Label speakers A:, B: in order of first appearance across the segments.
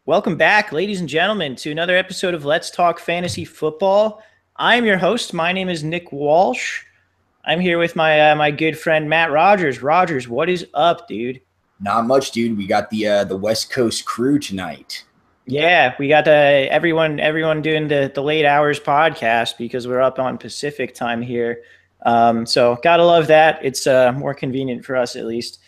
A: Welcome back, ladies and gentlemen, to another episode of Let's Talk Fantasy Football. I'm your host. My name is Nick Walsh. I'm here with my good friend Matt Rogers. Rogers, what is up, dude?
B: Not much, dude. We got the West Coast crew tonight.
A: Yeah, we got everyone doing the late hours podcast because we're up on Pacific time here. So gotta love that. It's more convenient for us at least.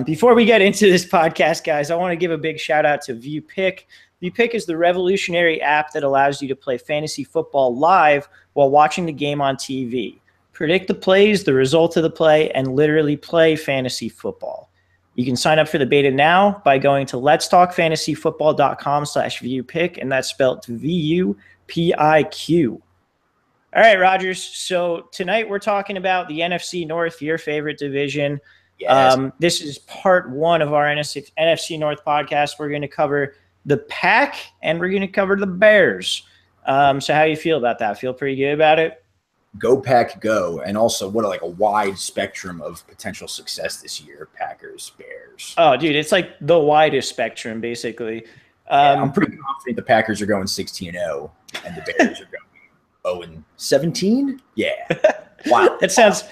A: Before we get into this podcast, guys, I want to give a big shout out to ViewPick. ViewPick is the revolutionary app that allows you to play fantasy football live while watching the game on TV. Predict the plays, the result of the play, and literally play fantasy football. You can sign up for the beta now by going to letstalkfantasyfootball.com/viewpick, and that's spelled VUPIQ. All right, Rogers. So tonight we're talking about the NFC North, your favorite division.
B: Yes.
A: This is part one of our NFC North podcast. We're going to cover the Pack and we're going to cover the Bears. So how do you feel about that? Feel pretty good about it?
B: Go Pack, go. And also, what a wide spectrum of potential success this year. Packers, Bears.
A: Oh, dude, it's like the widest spectrum, basically.
B: I'm pretty confident the Packers are going 16-0 and the Bears are going 0-17. Yeah. Wow.
A: That sounds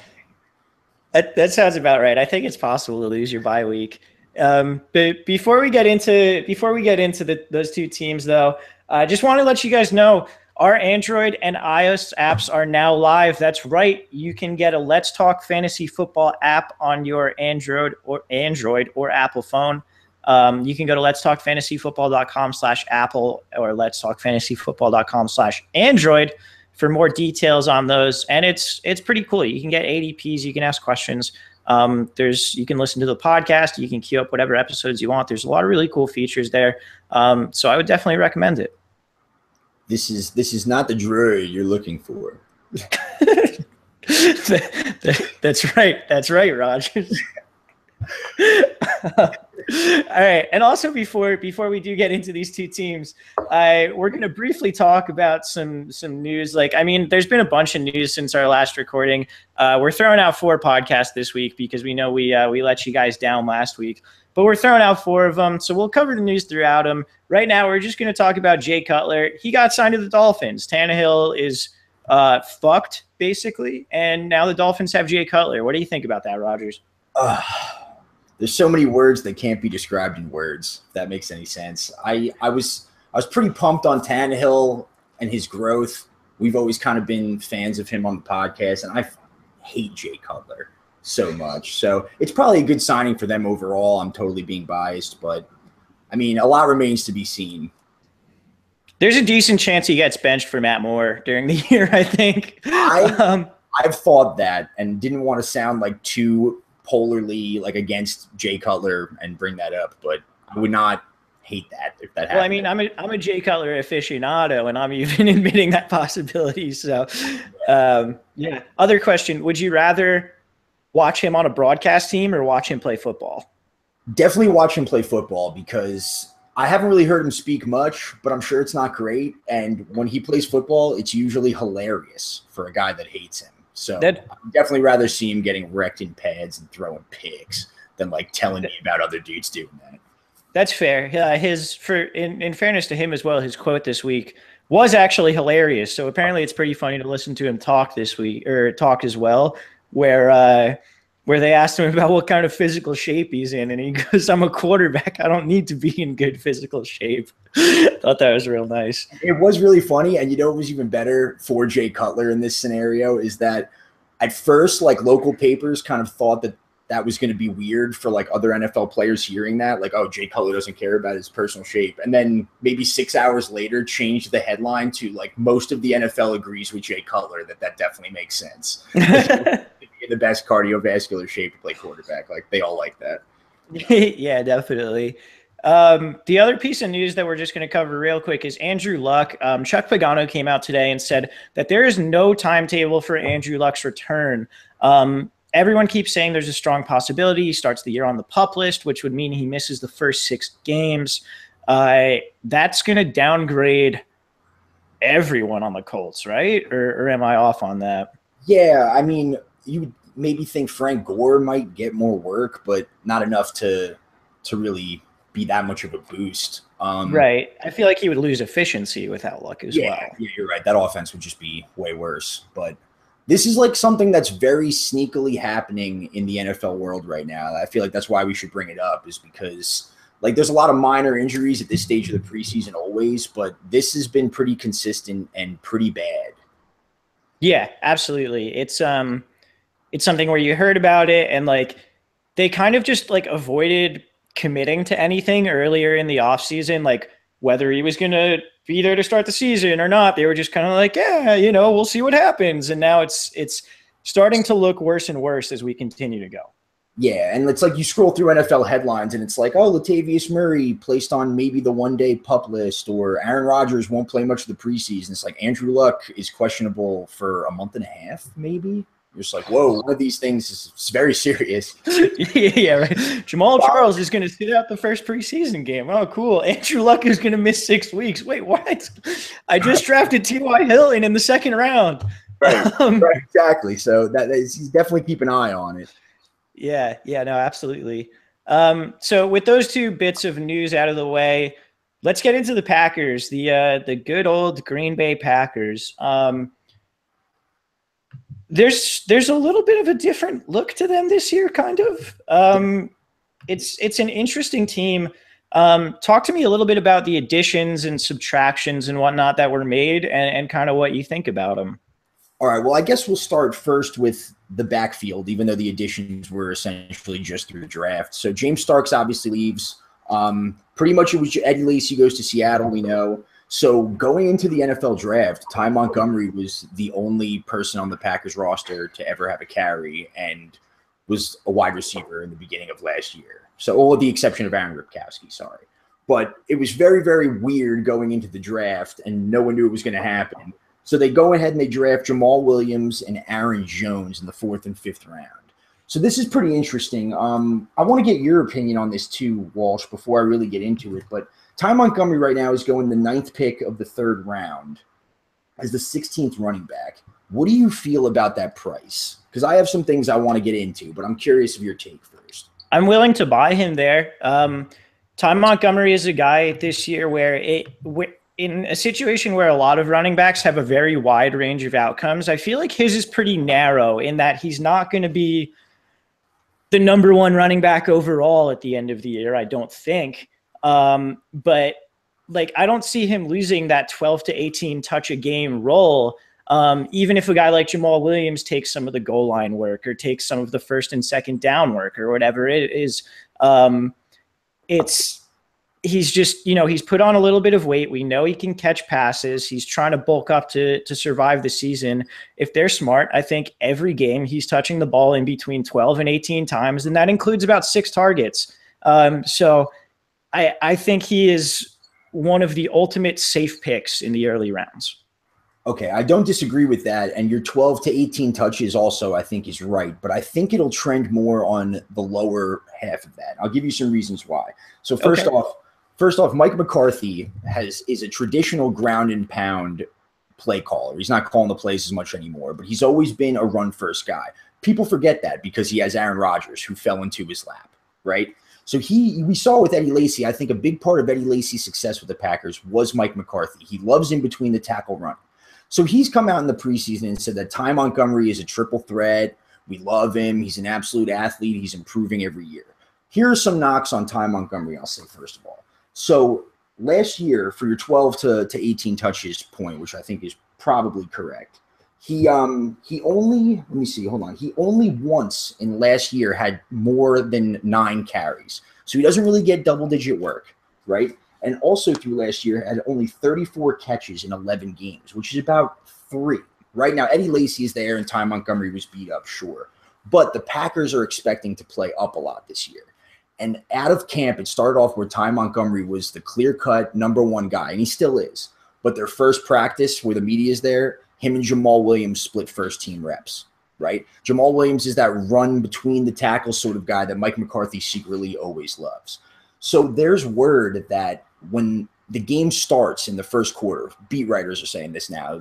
A: about right. I think it's possible to lose your bye week. But before we get into those two teams, though, I just want to let you guys know our Android and iOS apps are now live. That's right. You can get a Let's Talk Fantasy Football app on your Android or Apple phone. You can go to letstalkfantasyfootball.com/Apple or letstalkfantasyfootball.com/Android for more details on those. And it's pretty cool. You can get ADPs. You can ask questions. You can listen to the podcast. You can queue up whatever episodes you want. There's a lot of really cool features there. So I would definitely recommend it.
B: This is not the Drury you're looking for.
A: That's right. That's right, Rogers. All right. And also before we do get into these two teams, we're going to briefly talk about some news. There's been a bunch of news since our last recording. We're throwing out 4 podcasts this week because we know we let you guys down last week. But we're throwing out 4 of them, so we'll cover the news throughout them. Right now, we're just going to talk about Jay Cutler. He got signed to the Dolphins. Tannehill is fucked, basically, and now the Dolphins have Jay Cutler. What do you think about that, Rogers?
B: There's so many words that can't be described in words, if that makes any sense. I was pretty pumped on Tannehill and his growth. We've always kind of been fans of him on the podcast, and I hate Jay Cutler so much. So it's probably a good signing for them overall. I'm totally being biased, but a lot remains to be seen.
A: There's a decent chance he gets benched for Matt Moore during the year, I think.
B: I've thought that and didn't want to sound like too polarly against Jay Cutler and bring that up, but I would not hate that if that happened.
A: Well, I'm a Jay Cutler aficionado, and I'm even admitting that possibility. So, yeah. Other question: would you rather watch him on a broadcast team or watch him play football?
B: Definitely watch him play football because I haven't really heard him speak much, but I'm sure it's not great. And when he plays football, it's usually hilarious for a guy that hates him. So I'd definitely rather see him getting wrecked in pads and throwing picks than telling me about other dudes doing that.
A: That's fair. In fairness to him as well, his quote this week was actually hilarious. So apparently it's pretty funny to listen to him talk this week, or talk as well, where they asked him about what kind of physical shape he's in, and he goes, "I'm a quarterback. I don't need to be in good physical shape." Thought that was real nice.
B: It was really funny, and it was even better for Jay Cutler in this scenario is that at first, local papers kind of thought that was going to be weird for other NFL players hearing that, oh, Jay Cutler doesn't care about his personal shape, and then maybe 6 hours later changed the headline to most of the NFL agrees with Jay Cutler that definitely makes sense. In the best cardiovascular shape to play quarterback. They all like that.
A: Yeah, definitely. The other piece of news that we're just going to cover real quick is Andrew Luck. Chuck Pagano came out today and said that there is no timetable for Andrew Luck's return. Everyone keeps saying there's a strong possibility he starts the year on the PUP list, which would mean he misses the first 6 games. That's going to downgrade everyone on the Colts, right? Or am I off on that?
B: Yeah, you would maybe think Frank Gore might get more work, but not enough to really be that much of a boost.
A: Right. I feel like he would lose efficiency without Luck as
B: Yeah,
A: well.
B: yeah, you're right. That offense would just be way worse. But this is like something that's very sneakily happening in the NFL world right now. I feel like that's why we should bring it up, is because like there's a lot of minor injuries at this stage of the preseason always, but this has been pretty consistent and pretty bad.
A: Yeah, absolutely. It's something where you heard about it and like they kind of just like avoided committing to anything earlier in the offseason, like whether he was going to be there to start the season or not. They were just kind of like, yeah, we'll see what happens. And now it's starting to look worse and worse as we continue to go.
B: Yeah, and it's like you scroll through NFL headlines and it's like, oh, Latavius Murray placed on maybe the one-day PUP list, or Aaron Rodgers won't play much of the preseason. It's like Andrew Luck is questionable for a month and a half, maybe. You're just like, whoa, one of these things is very serious.
A: Yeah, right. Jamal Charles is going to sit out the first preseason game. Oh, cool. Andrew Luck is going to miss 6 weeks. Wait, what? I just drafted T.Y. Hilton in the second round.
B: Right, exactly. So he's definitely keep an eye on it.
A: Yeah, no, absolutely. So with those two bits of news out of the way, let's get into the Packers, the good old Green Bay Packers. There's a little bit of a different look to them this year, kind of. It's an interesting team. Talk to me a little bit about the additions and subtractions and whatnot that were made, and kind of what you think about them.
B: All right. Well, I guess we'll start first with the backfield, even though the additions were essentially just through the draft. So James Starks obviously leaves. Pretty much it was Eddie Lacy goes to Seattle, we know. So going into the NFL draft, Ty Montgomery was the only person on the Packers roster to ever have a carry and was a wide receiver in the beginning of last year. So all with the exception of Aaron Ripkowski, sorry. But it was very, very weird going into the draft, and no one knew it was going to happen. So they go ahead and they draft Jamal Williams and Aaron Jones in the 4th and 5th round. So this is pretty interesting. I want to get your opinion on this too, Walsh, before I really get into it. But Ty Montgomery right now is going the 9th pick of the 3rd round as the 16th running back. What do you feel about that price? Because I have some things I want to get into, but I'm curious of your take first.
A: I'm willing to buy him there. Ty Montgomery is a guy this year where in a situation where a lot of running backs have a very wide range of outcomes, I feel like his is pretty narrow in that he's not going to be the number 1 running back overall at the end of the year, I don't think. But like, I don't see him losing that 12 to 18 touch a game role. Even if a guy like Jamal Williams takes some of the goal line work or takes some of the 1st and 2nd down work or whatever it is, he's just, he's put on a little bit of weight. We know he can catch passes. He's trying to bulk up to survive the season. If they're smart, I think every game he's touching the ball in between 12 and 18 times, and that includes about 6 targets. So I think he is one of the ultimate safe picks in the early rounds.
B: Okay, I don't disagree with that. And your 12 to 18 touches also, I think, is right. But I think it'll trend more on the lower half of that. I'll give you some reasons why. So first off, Mike McCarthy is a traditional ground and pound play caller. He's not calling the plays as much anymore, but he's always been a run first guy. People forget that because he has Aaron Rodgers, who fell into his lap, right? So we saw with Eddie Lacy, I think a big part of Eddie Lacy's success with the Packers was Mike McCarthy. He loves in between the tackle run. So he's come out in the preseason and said that Ty Montgomery is a triple threat. We love him. He's an absolute athlete. He's improving every year. Here are some knocks on Ty Montgomery, I'll say first of all. So last year, for your 12 to 18 touches point, which I think is probably correct, he only once in last year had more than 9 carries. So he doesn't really get double-digit work, right? And also through last year had only 34 catches in 11 games, which is about 3. Right now, Eddie Lacy is there and Ty Montgomery was beat up, sure. But the Packers are expecting to play up a lot this year. And out of camp, it started off where Ty Montgomery was the clear-cut number 1 guy, and he still is. But their first practice, where the media is there, him and Jamal Williams split first-team reps, right? Jamal Williams is that run between the tackles sort of guy that Mike McCarthy secretly always loves. So there's word that when the game starts in the first quarter, beat writers are saying this now.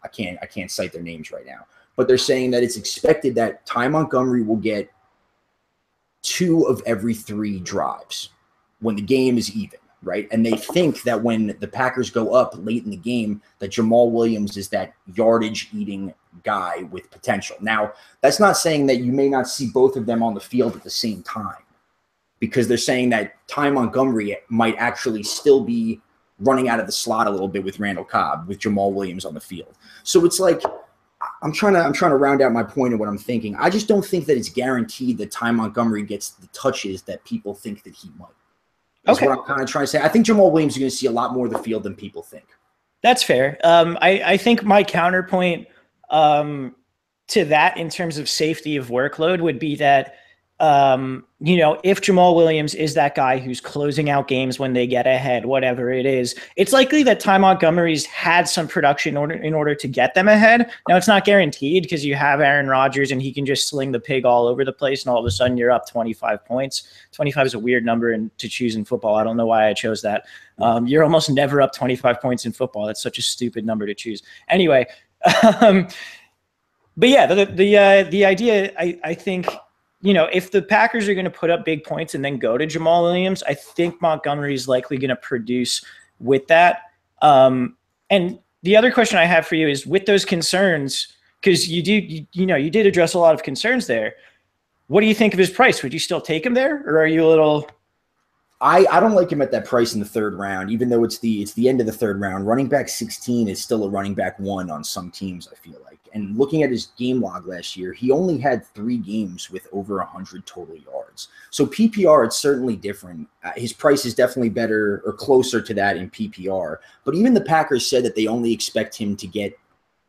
B: I can't cite their names right now, but they're saying that it's expected that Ty Montgomery will get 2 of every 3 drives, when the game is even, right? And they think that when the Packers go up late in the game, that Jamal Williams is that yardage-eating guy with potential. Now, that's not saying that you may not see both of them on the field at the same time, because they're saying that Ty Montgomery might actually still be running out of the slot a little bit with Randall Cobb, with Jamal Williams on the field. So it's like, I'm trying to round out my point of what I'm thinking. I just don't think that it's guaranteed that Ty Montgomery gets the touches that people think that he might. That's what I'm kind of trying to say. I think Jamal Williams is going to see a lot more of the field than people think. That's
A: fair. I think my counterpoint to that in terms of safety of workload would be that, if Jamal Williams is that guy who's closing out games when they get ahead, whatever it is, it's likely that Ty Montgomery's had some production in order to get them ahead. Now, it's not guaranteed because you have Aaron Rodgers and he can just sling the pig all over the place, and all of a sudden you're up 25 points. 25 is a weird number to choose in football. I don't know why I chose that. You're almost never up 25 points in football. That's such a stupid number to choose. Anyway, but yeah, the idea, I think, if the Packers are going to put up big points and then go to Jamal Williams, I think Montgomery is likely going to produce with that. And the other question I have for you is, with those concerns, because you did address a lot of concerns there. What do you think of his price? Would you still take him there, or are you a little?
B: I don't like him at that price in the third round, even though it's the end of the third round. Running back 16 is still a running back 1 on some teams, I feel like. And looking at his game log last year, he only had 3 games with over 100 total yards. So PPR, it's certainly different. His price is definitely better or closer to that in PPR. But even the Packers said that they only expect him to get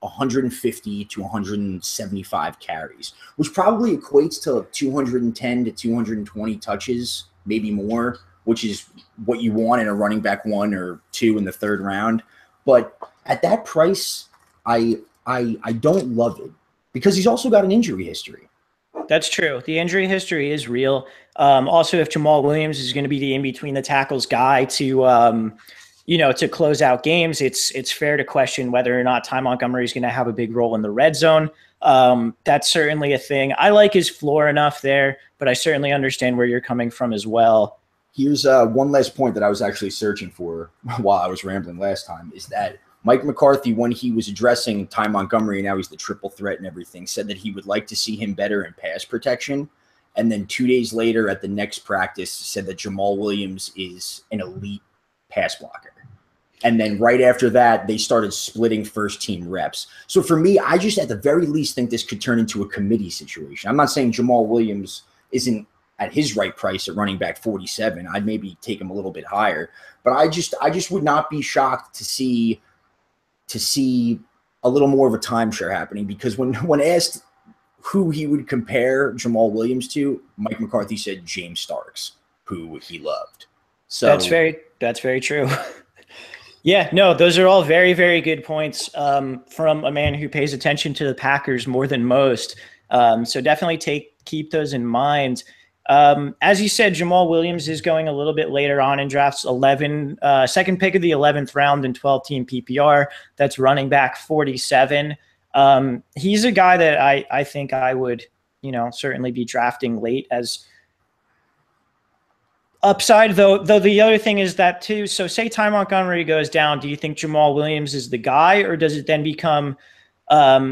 B: 150 to 175 carries, which probably equates to 210 to 220 touches, maybe more, which is what you want in a running back 1 or 2 in the third round. But at that price, I don't love it, because he's also got an injury history.
A: That's true. The injury history is real. Also, if Jamal Williams is going to be the in-between the tackles guy to close out games, it's fair to question whether or not Ty Montgomery is going to have a big role in the red zone. That's certainly a thing. I like his floor enough there, but I certainly understand where you're coming from as well.
B: Here's one last point that I was actually searching for while I was rambling last time, is that Mike McCarthy, when he was addressing Ty Montgomery, and now he's the triple threat and everything, said that he would like to see him better in pass protection. And then 2 days later at the next practice said that Jamal Williams is an elite pass blocker. And then right after that, they started splitting first-team reps. So for me, I just at the very least think this could turn into a committee situation. I'm not saying Jamal Williams isn't at his right price at running back 47. I'd maybe take him a little bit higher. But I just would not be shocked to see a little more of a timeshare happening, because when asked who he would compare Jamal Williams to, Mike McCarthy said James Starks, who he loved. So
A: that's very true. Yeah, no, those are all very, very good points from a man who pays attention to the Packers more than most. So definitely keep those in mind. As you said, Jamal Williams is going a little bit later on in drafts, second pick of the 11th round in 12-team PPR. That's running back 47. He's a guy that I think I would, certainly be drafting late as upside, though the other thing is that too. So say Ty Montgomery goes down, do you think Jamal Williams is the guy, or does it then become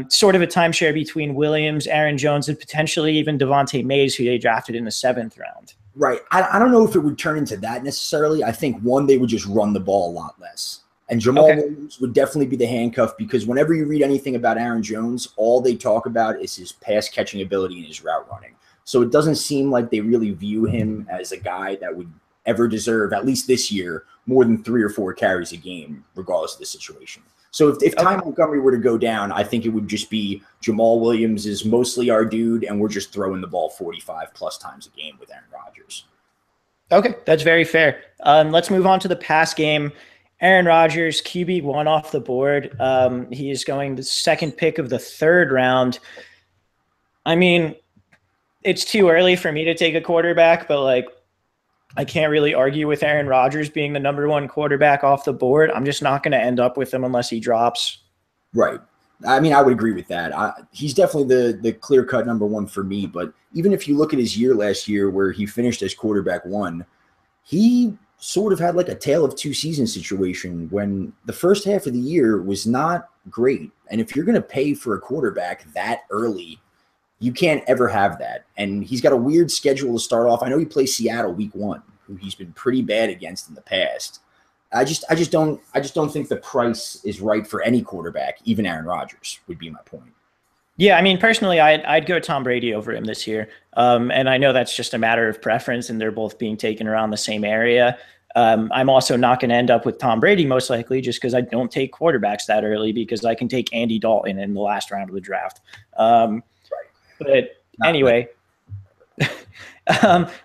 A: sort of a timeshare between Williams, Aaron Jones, and potentially even Devontae Mays, who they drafted in the 7th round?
B: Right. I don't know if it would turn into that necessarily. I think, one, they would just run the ball a lot less. And Jamal Williams would definitely be the handcuff, because whenever you read anything about Aaron Jones, all they talk about is his pass-catching ability and his route running. So it doesn't seem like they really view him as a guy that would ever deserve, at least this year, more than 3 or 4 carries a game, regardless of the situation. So if Ty Montgomery were to go down, I think it would just be Jamal Williams is mostly our dude, and we're just throwing the ball 45-plus times a game with Aaron Rodgers.
A: Okay, that's very fair. Let's move on to the pass game. Aaron Rodgers, QB1 off the board. He is going the second pick of the 3rd round. I mean, it's too early for me to take a quarterback, but I can't really argue with Aaron Rodgers being the number 1 quarterback off the board. I'm just not going to end up with him unless he drops.
B: Right. I mean, I would agree with that. He's definitely the clear-cut number 1 for me. But even if you look at his year last year, where he finished as quarterback 1, he sort of had like a tale of two seasons situation when the first half of the year was not great. And if you're going to pay for a quarterback that early, you can't ever have that. And he's got a weird schedule to start off. I know he plays Seattle week 1, who he's been pretty bad against in the past. I just don't think the price is right for any quarterback, even Aaron Rodgers would be my point.
A: Yeah, I mean, personally, I'd go Tom Brady over him this year. And I know that's just a matter of preference, and they're both being taken around the same area. I'm also not going to end up with Tom Brady, most likely, just because I don't take quarterbacks that early, because I can take Andy Dalton in the last round of the draft. But anyway,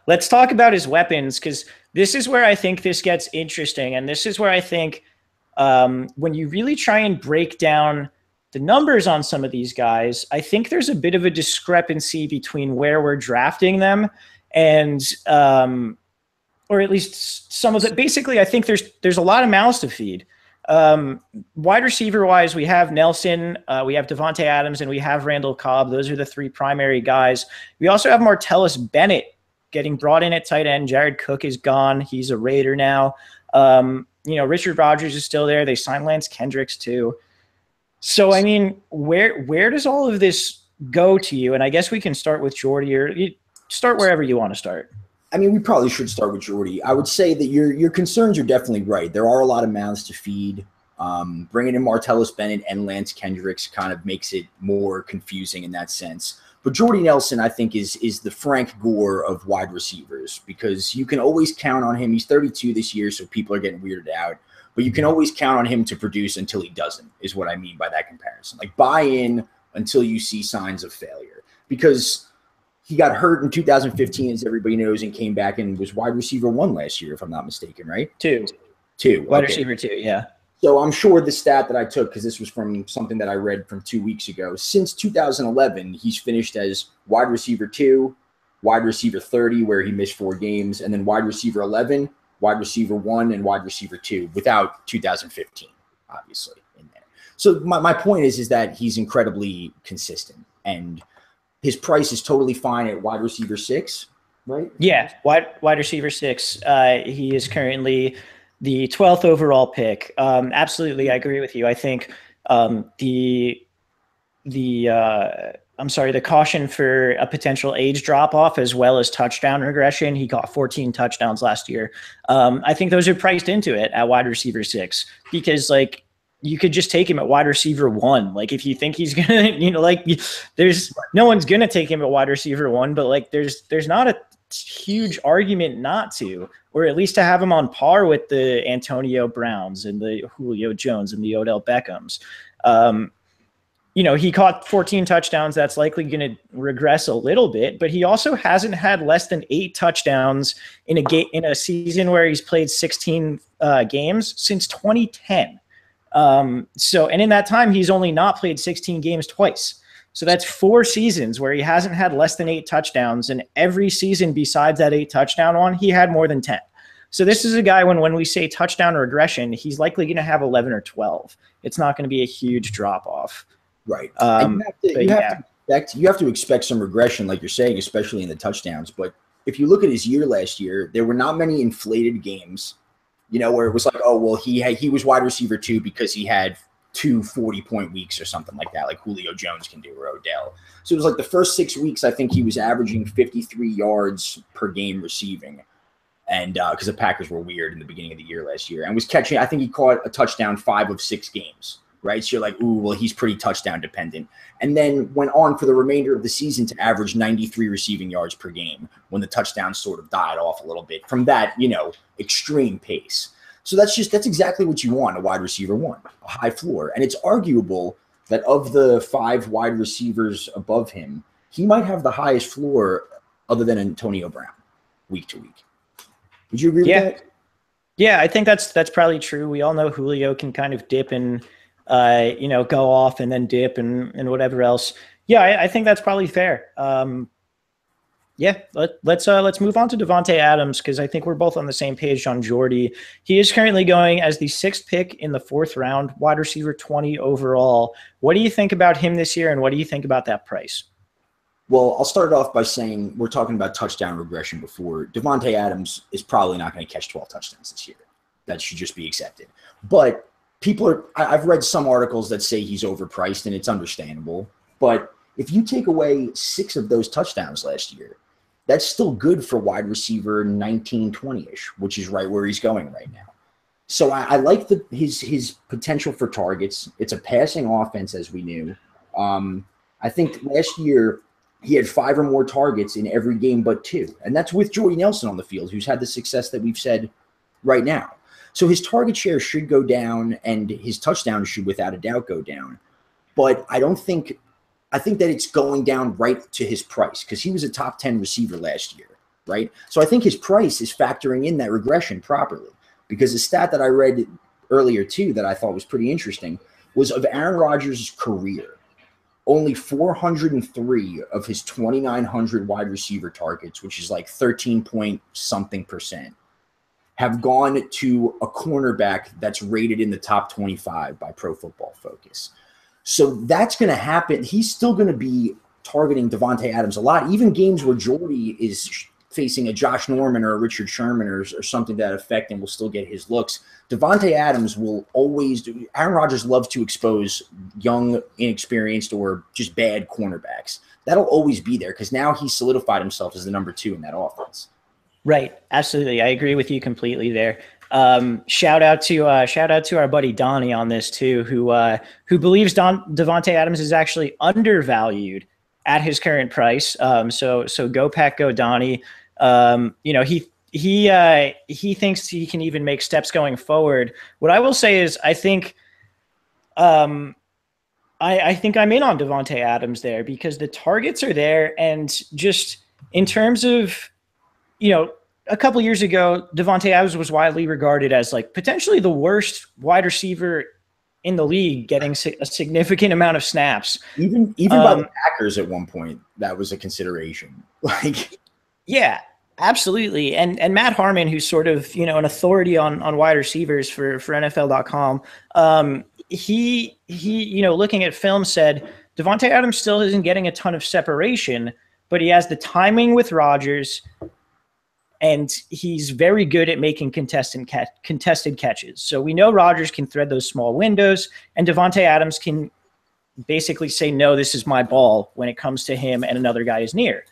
A: let's talk about his weapons, because this is where I think this gets interesting. And this is where I think when you really try and break down the numbers on some of these guys, I think there's a bit of a discrepancy between where we're drafting them and or at least some of it. Basically, I think there's a lot of mouths to feed. Wide receiver wise, we have Nelson, we have Devontae Adams, and we have Randall Cobb. Those are the three primary guys. We also have Martellus Bennett getting brought in at tight end. Jared Cook is gone. He's a Raider now. Richard Rodgers is still there. They signed Lance Kendricks too. So, I mean, where does all of this go to you? And I guess we can start with Jordy, or you start wherever you want to start.
B: I mean, we probably should start with Jordy. I would say that your concerns are definitely right. There are a lot of mouths to feed. Bringing in Martellus Bennett and Lance Kendricks kind of makes it more confusing in that sense. But Jordy Nelson, I think, is the Frank Gore of wide receivers, because you can always count on him. He's 32 this year, so people are getting weirded out. But you can always count on him to produce until he doesn't, is what I mean by that comparison. Like, buy in until you see signs of failure. Because he got hurt in 2015, as everybody knows, and came back and was wide receiver 1 last year, if I'm not mistaken, right?
A: Two. Wide receiver 2, yeah.
B: So I'm sure the stat that I took, because this was from something that I read from 2 weeks ago, since 2011, he's finished as wide receiver 2, wide receiver 30, where he missed 4 games, and then wide receiver 11, wide receiver 1, and wide receiver 2, without 2015, obviously, in there. So my point is that he's incredibly consistent, and his price is totally fine at wide receiver 6, right?
A: Yeah, wide receiver 6. He is currently the 12th overall pick. Absolutely, I agree with you. I think the caution for a potential age drop-off as well as touchdown regression. He got 14 touchdowns last year. I think those are priced into it at wide receiver 6, because like you could just take him at wide receiver 1. Like, if you think he's gonna, there's no one's gonna take him at wide receiver 1, but like there's not a huge argument not to, or at least to have him on par with the Antonio Browns and the Julio Jones and the Odell Beckhams. He caught 14 touchdowns. That's likely going to regress a little bit, but he also hasn't had less than 8 touchdowns in a season where he's played 16 games since 2010. And in that time, he's only not played 16 games twice. So that's 4 seasons where he hasn't had less than 8 touchdowns. And every season besides that 8 touchdown one, he had more than 10. So this is a guy, when we say touchdown regression, he's likely going to have 11 or 12. It's not going to be a huge drop off.
B: Right. You have to expect some regression, like you're saying, especially in the touchdowns. But if you look at his year last year, there were not many inflated games, where it was like, oh, well, he was wide receiver 2 because he had 2 40-point weeks or something like that, like Julio Jones can do, or Odell. So it was like the first 6 weeks, I think he was averaging 53 yards per game receiving. And because the Packers were weird in the beginning of the year last year, and was catching, I think he caught a touchdown 5 of 6 games. Right. So you're like, ooh, well, he's pretty touchdown dependent. And then went on for the remainder of the season to average 93 receiving yards per game when the touchdowns sort of died off a little bit from that, extreme pace. So that's exactly what you want, a wide receiver 1, a high floor. And it's arguable that of the 5 wide receivers above him, he might have the highest floor other than Antonio Brown week to week. Would you agree with that?
A: Yeah, I think that's probably true. We all know Julio can kind of dip and go off and then dip and whatever else. Yeah, I think that's probably fair. Let's move on to Devontae Adams, because I think we're both on the same page on Jordy. He is currently going as the 6th pick in the 4th round, wide receiver 20 overall. What do you think about him this year, and what do you think about that price?
B: Well, I'll start off by saying we're talking about touchdown regression before. Devontae Adams is probably not going to catch 12 touchdowns this year. That should just be accepted. But I've read some articles that say he's overpriced, and it's understandable. But if you take away 6 of those touchdowns last year, that's still good for wide receiver 19, 20-ish, which is right where he's going right now. So I like his potential for targets. It's a passing offense, as we knew. I think last year he had 5 or more targets in every game but 2. And that's with Jordy Nelson on the field, who's had the success that we've said right now. So his target share should go down, and his touchdowns should without a doubt go down. But I think that it's going down right to his price, because he was a top 10 receiver last year, right? So I think his price is factoring in that regression properly, because the stat that I read earlier too that I thought was pretty interesting was of Aaron Rodgers' career, only 403 of his 2,900 wide receiver targets, which is like 13 point something %, have gone to a cornerback that's rated in the top 25 by Pro Football Focus. So that's going to happen. He's still going to be targeting Devontae Adams a lot, even games where Jordy is facing a Josh Norman or a Richard Sherman or something to that effect, and will still get his looks. Devontae Adams will always do. Aaron Rodgers loves to expose young, inexperienced, or just bad cornerbacks. That'll always be there, because now he's solidified himself as the number 2 in that offense.
A: Right. Absolutely. I agree with you completely there. Shout out to our buddy Donnie on this too, who believes Devontae Adams is actually undervalued at his current price. So go Pack, go Donnie. He thinks he can even make steps going forward. What I will say is, I think I'm in on Devontae Adams there, because the targets are there, and just in terms of, a couple years ago, Devontae Adams was widely regarded as like potentially the worst wide receiver in the league, getting a significant amount of snaps.
B: Even by the Packers at one point, that was a consideration.
A: Yeah, absolutely. And Matt Harmon, who's sort of, an authority on wide receivers for NFL.com, he looking at film said Devontae Adams still isn't getting a ton of separation, but he has the timing with Rodgers, and he's very good at making contested catches. So we know Rodgers can thread those small windows, and Devontae Adams can basically say, no, this is my ball when it comes to him and another guy is near.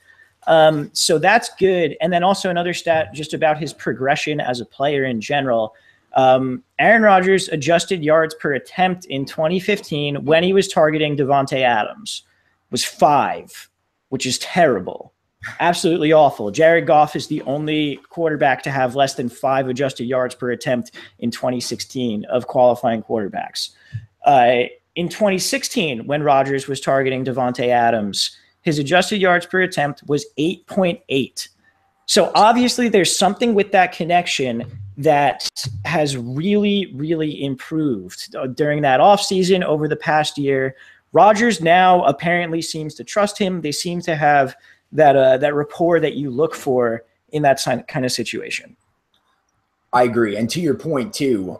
A: So that's good. And then also another stat just about his progression as a player in general. Aaron Rodgers' adjusted yards per attempt in 2015 when he was targeting Devontae Adams was 5, which is terrible. Absolutely awful. Jared Goff is the only quarterback to have less than 5 adjusted yards per attempt in 2016 of qualifying quarterbacks. In 2016, when Rodgers was targeting Devontae Adams, his adjusted yards per attempt was 8.8. So obviously there's something with that connection that has really, really improved during that offseason over the past year. Rodgers now apparently seems to trust him. They seem to have that rapport that you look for in that kind of situation.
B: I agree. And to your point too,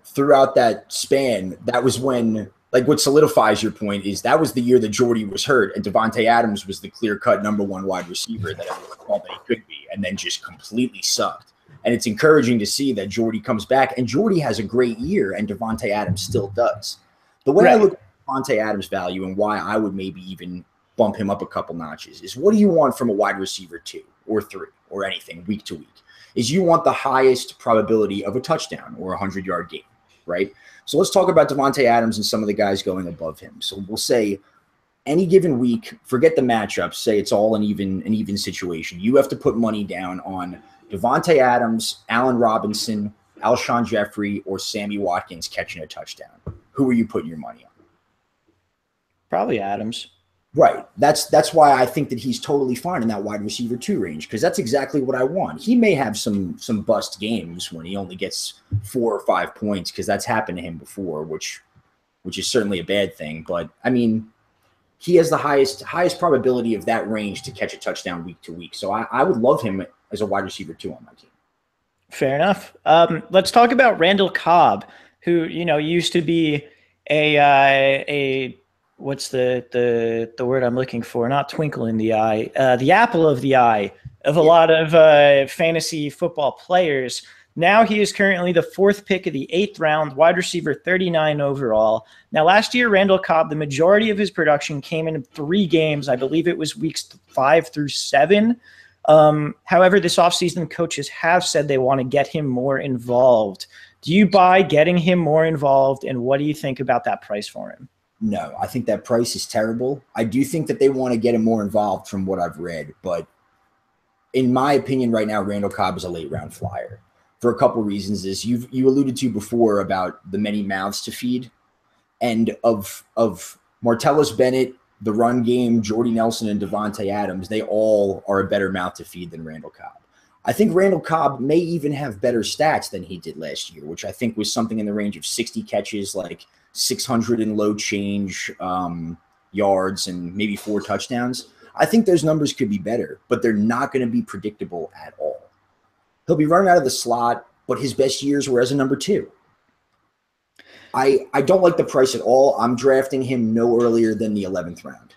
B: throughout that span, that was when, like, what solidifies your point is that was the year that Jordy was hurt and Devontae Adams was the clear-cut number 1 wide receiver that everyone thought that he could be, and then just completely sucked. And it's encouraging to see that Jordy comes back, and Jordy has a great year and Devontae Adams still does. The way I look at Devontae Adams' value and why I would maybe even bump him up a couple notches is, what do you want from a wide receiver 2 or 3 or anything week to week? Is you want the highest probability of a touchdown or a 100-yard game, right? So let's talk about Devontae Adams and some of the guys going above him. So we'll say any given week, forget the matchups, say it's all an even situation. You have to put money down on Devontae Adams, Allen Robinson, Alshon Jeffrey, or Sammy Watkins catching a touchdown. Who are you putting your money on?
A: Probably Adams.
B: Right. That's why I think that he's totally fine in that wide receiver 2 range, because that's exactly what I want. He may have some bust games when he only gets 4 or 5 points, because that's happened to him before, which is certainly a bad thing. But I mean, he has the highest probability of that range to catch a touchdown week to week. So I would love him as a wide receiver 2 on my team.
A: Fair enough. Let's talk about Randall Cobb, who used to be a what's the word I'm looking for? Not twinkle in the eye, the apple of the eye of a lot of fantasy football players. Now he is currently the 4th pick of the 8th round, wide receiver 39 overall. Now, last year, Randall Cobb, the majority of his production came in 3 games. I believe it was weeks 5 through 7. However, this offseason, coaches have said they want to get him more involved. Do you buy getting him more involved, and what do you think about that price for him?
B: No, I think that price is terrible. I do think that they want to get him more involved from what I've read, but in my opinion right now, Randall Cobb is a late round flyer for a couple reasons. Is you alluded to before about the many mouths to feed, and of Martellus Bennett, the run game, Jordy Nelson, and Devontae Adams, they all are a better mouth to feed than Randall Cobb. I think Randall Cobb may even have better stats than he did last year, which I think was something in the range of 60 catches, like 600 and low change yards, and maybe 4 touchdowns. I think those numbers could be better, but they're not going to be predictable at all. He'll be running out of the slot, but his best years were as a number 2. I don't like the price at all. I'm drafting him no earlier than the 11th round.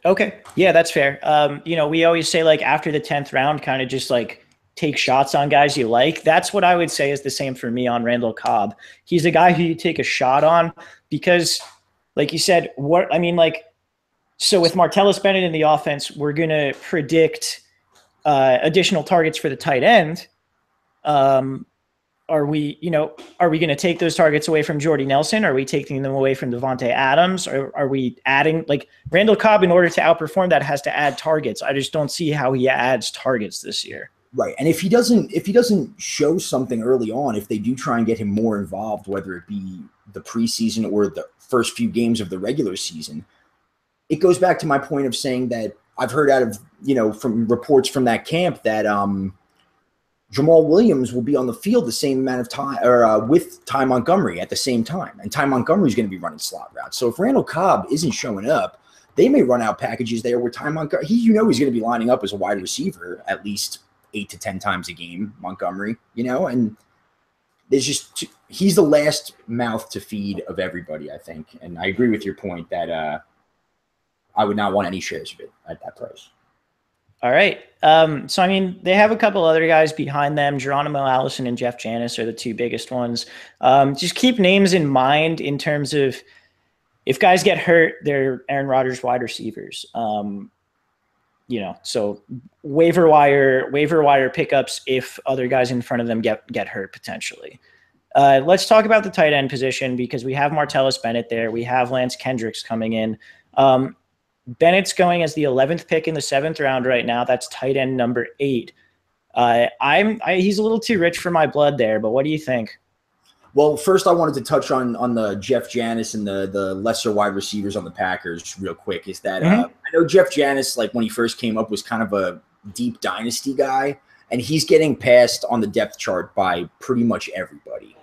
A: Okay. Yeah, that's fair. We always say like after the 10th round, kind of just like take shots on guys you like. That's what I would say is the same for me on Randall Cobb. He's a guy who you take a shot on because, like you said, so with Martellus Bennett in the offense, we're going to predict additional targets for the tight end. Are we going to take those targets away from Jordy Nelson? Are we taking them away from Devontae Adams? Or are we adding, like, Randall Cobb, in order to outperform that, has to add targets? I just don't see how he adds targets this year.
B: Right. And if he doesn't show something early on, if they do try and get him more involved, whether it be the preseason or the first few games of the regular season, it goes back to my point of saying that I've heard out of, from reports from that camp that Jamal Williams will be on the field the same amount of time, or with Ty Montgomery at the same time. And Ty Montgomery is going to be running slot routes. So if Randall Cobb isn't showing up, they may run out packages there where Ty Montgomery, he's going to be lining up as a wide receiver at least 8 to 10 times a game, Montgomery, and there's just, he's the last mouth to feed of everybody, I think. And I agree with your point that I would not want any shares of it at that price.
A: All right. So, they have a couple other guys behind them. Geronimo Allison and Jeff Janis are the 2 biggest ones. Just keep names in mind in terms of if guys get hurt, they're Aaron Rodgers wide receivers. So waiver wire pickups if other guys in front of them get hurt potentially. Let's talk about the tight end position because we have Martellus Bennett there. We have Lance Kendricks coming in. Bennett's going as the 11th pick in the 7th round right now. That's tight end number 8. He's a little too rich for my blood there, but what do you think?
B: Well, first I wanted to touch on the Jeff Janis and the lesser wide receivers on the Packers real quick. Is that I know Jeff Janis, like when he first came up, was kind of a deep dynasty guy, and he's getting passed on the depth chart by pretty much everybody.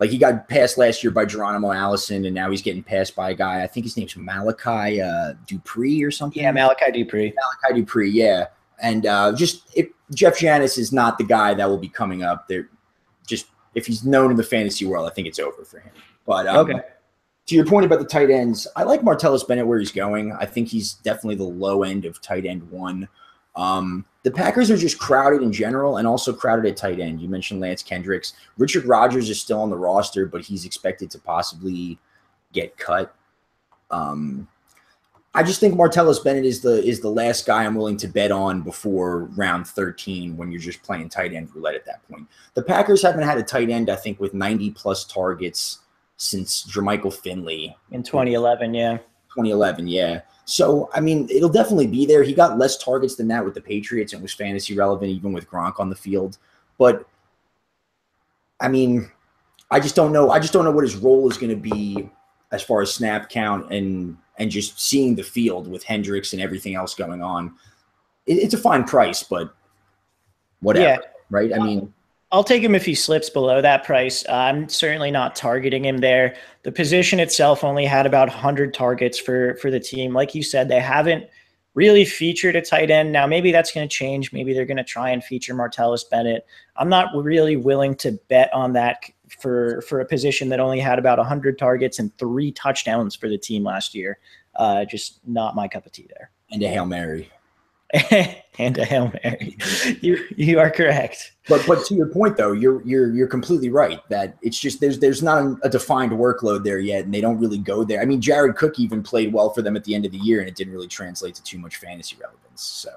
B: Like he got passed last year by Geronimo Allison, and now he's getting passed by a guy. I think his name's Malachi Dupree or something.
A: Yeah, Malachi Dupree.
B: Yeah. And Jeff Janis is not the guy that will be coming up. They're just, if he's known in the fantasy world, I think it's over for him. But okay. To your point about the tight ends, I like Martellus Bennett where he's going. I think he's definitely the low end of tight end 1. The Packers are just crowded in general and also crowded at tight end. You mentioned Lance Kendricks. Richard Rodgers is still on the roster, but he's expected to possibly get cut. I just think Martellus Bennett is the last guy I'm willing to bet on before round 13 when you're just playing tight end roulette at that point. The Packers haven't had a tight end, I think, with 90-plus targets since Jermichael Finley.
A: In 2011, yeah.
B: 2011, yeah. So, it'll definitely be there. He got less targets than that with the Patriots and was fantasy relevant even with Gronk on the field. But, I just don't know. I just don't know what his role is going to be as far as snap count and just seeing the field with Hendricks and everything else going on. It's a fine price, but whatever, yeah. Right?
A: I'll take him if he slips below that price. I'm certainly not targeting him there. The position itself only had about 100 targets for the team. Like you said, they haven't really featured a tight end. Now, maybe that's going to change. Maybe they're going to try and feature Martellus Bennett. I'm not really willing to bet on that for a position that only had about 100 targets and 3 touchdowns for the team last year. Just not my cup of tea there.
B: And a Hail Mary.
A: And a Hail Mary. You are correct.
B: But to your point though, you're completely right that it's just there's not a defined workload there yet, and they don't really go there. I mean, Jared Cook even played well for them at the end of the year, and it didn't really translate to too much fantasy relevance. So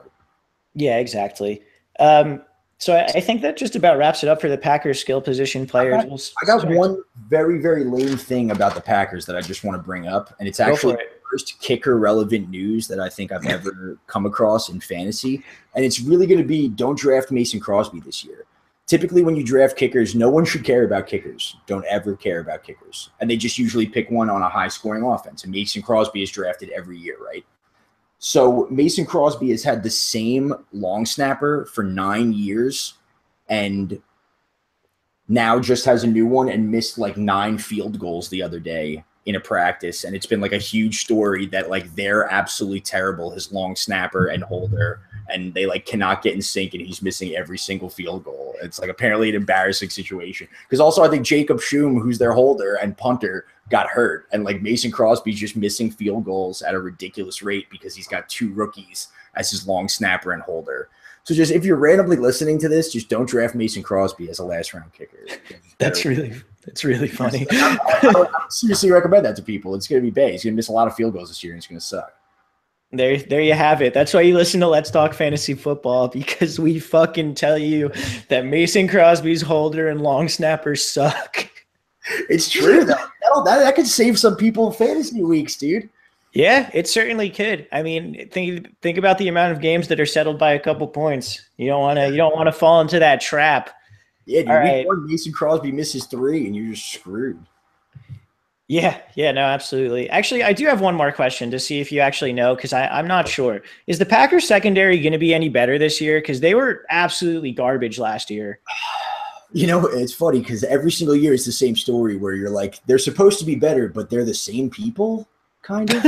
A: yeah, exactly. So I think that just about wraps it up for the Packers skill position players.
B: I got one very, very lame thing about the Packers that I just want to bring up, and it's actually the first kicker relevant news that I think I've ever come across in fantasy, and it's really going to be don't draft Mason Crosby this year. Typically, when you draft kickers, no one should care about kickers. Don't ever care about kickers, and they just usually pick one on a high-scoring offense, and Mason Crosby is drafted every year, right? So Mason Crosby has had the same long snapper for 9 years and now just has a new one and missed like 9 field goals the other day in a practice. And it's been like a huge story that like they're absolutely terrible, his long snapper and holder, and they like cannot get in sync and he's missing every single field goal. It's like apparently an embarrassing situation. Because also I think Jacob Schum, who's their holder and punter, got hurt, and like Mason Crosby's just missing field goals at a ridiculous rate because he's got 2 rookies as his long snapper and holder. So just if you're randomly listening to this, just don't draft Mason Crosby as a last round kicker.
A: That's really funny.
B: I seriously recommend that to people. It's going to be bad. He's going to miss a lot of field goals this year, and it's going to suck.
A: There you have it. That's why you listen to Let's Talk Fantasy Football, because we fucking tell you that Mason Crosby's holder and long snappers suck.
B: It's true though. That could save some people fantasy weeks, dude.
A: Yeah, it certainly could. I mean, think about the amount of games that are settled by a couple points. You don't want to fall into that trap.
B: Yeah, dude. Week 1, Mason Crosby misses 3, and you're just screwed.
A: Yeah, no, absolutely. Actually, I do have one more question to see if you actually know, because I'm not sure. Is the Packers secondary going to be any better this year? Because they were absolutely garbage last year.
B: You know, it's funny because every single year it's the same story where you're like, they're supposed to be better, but they're the same people, kind of.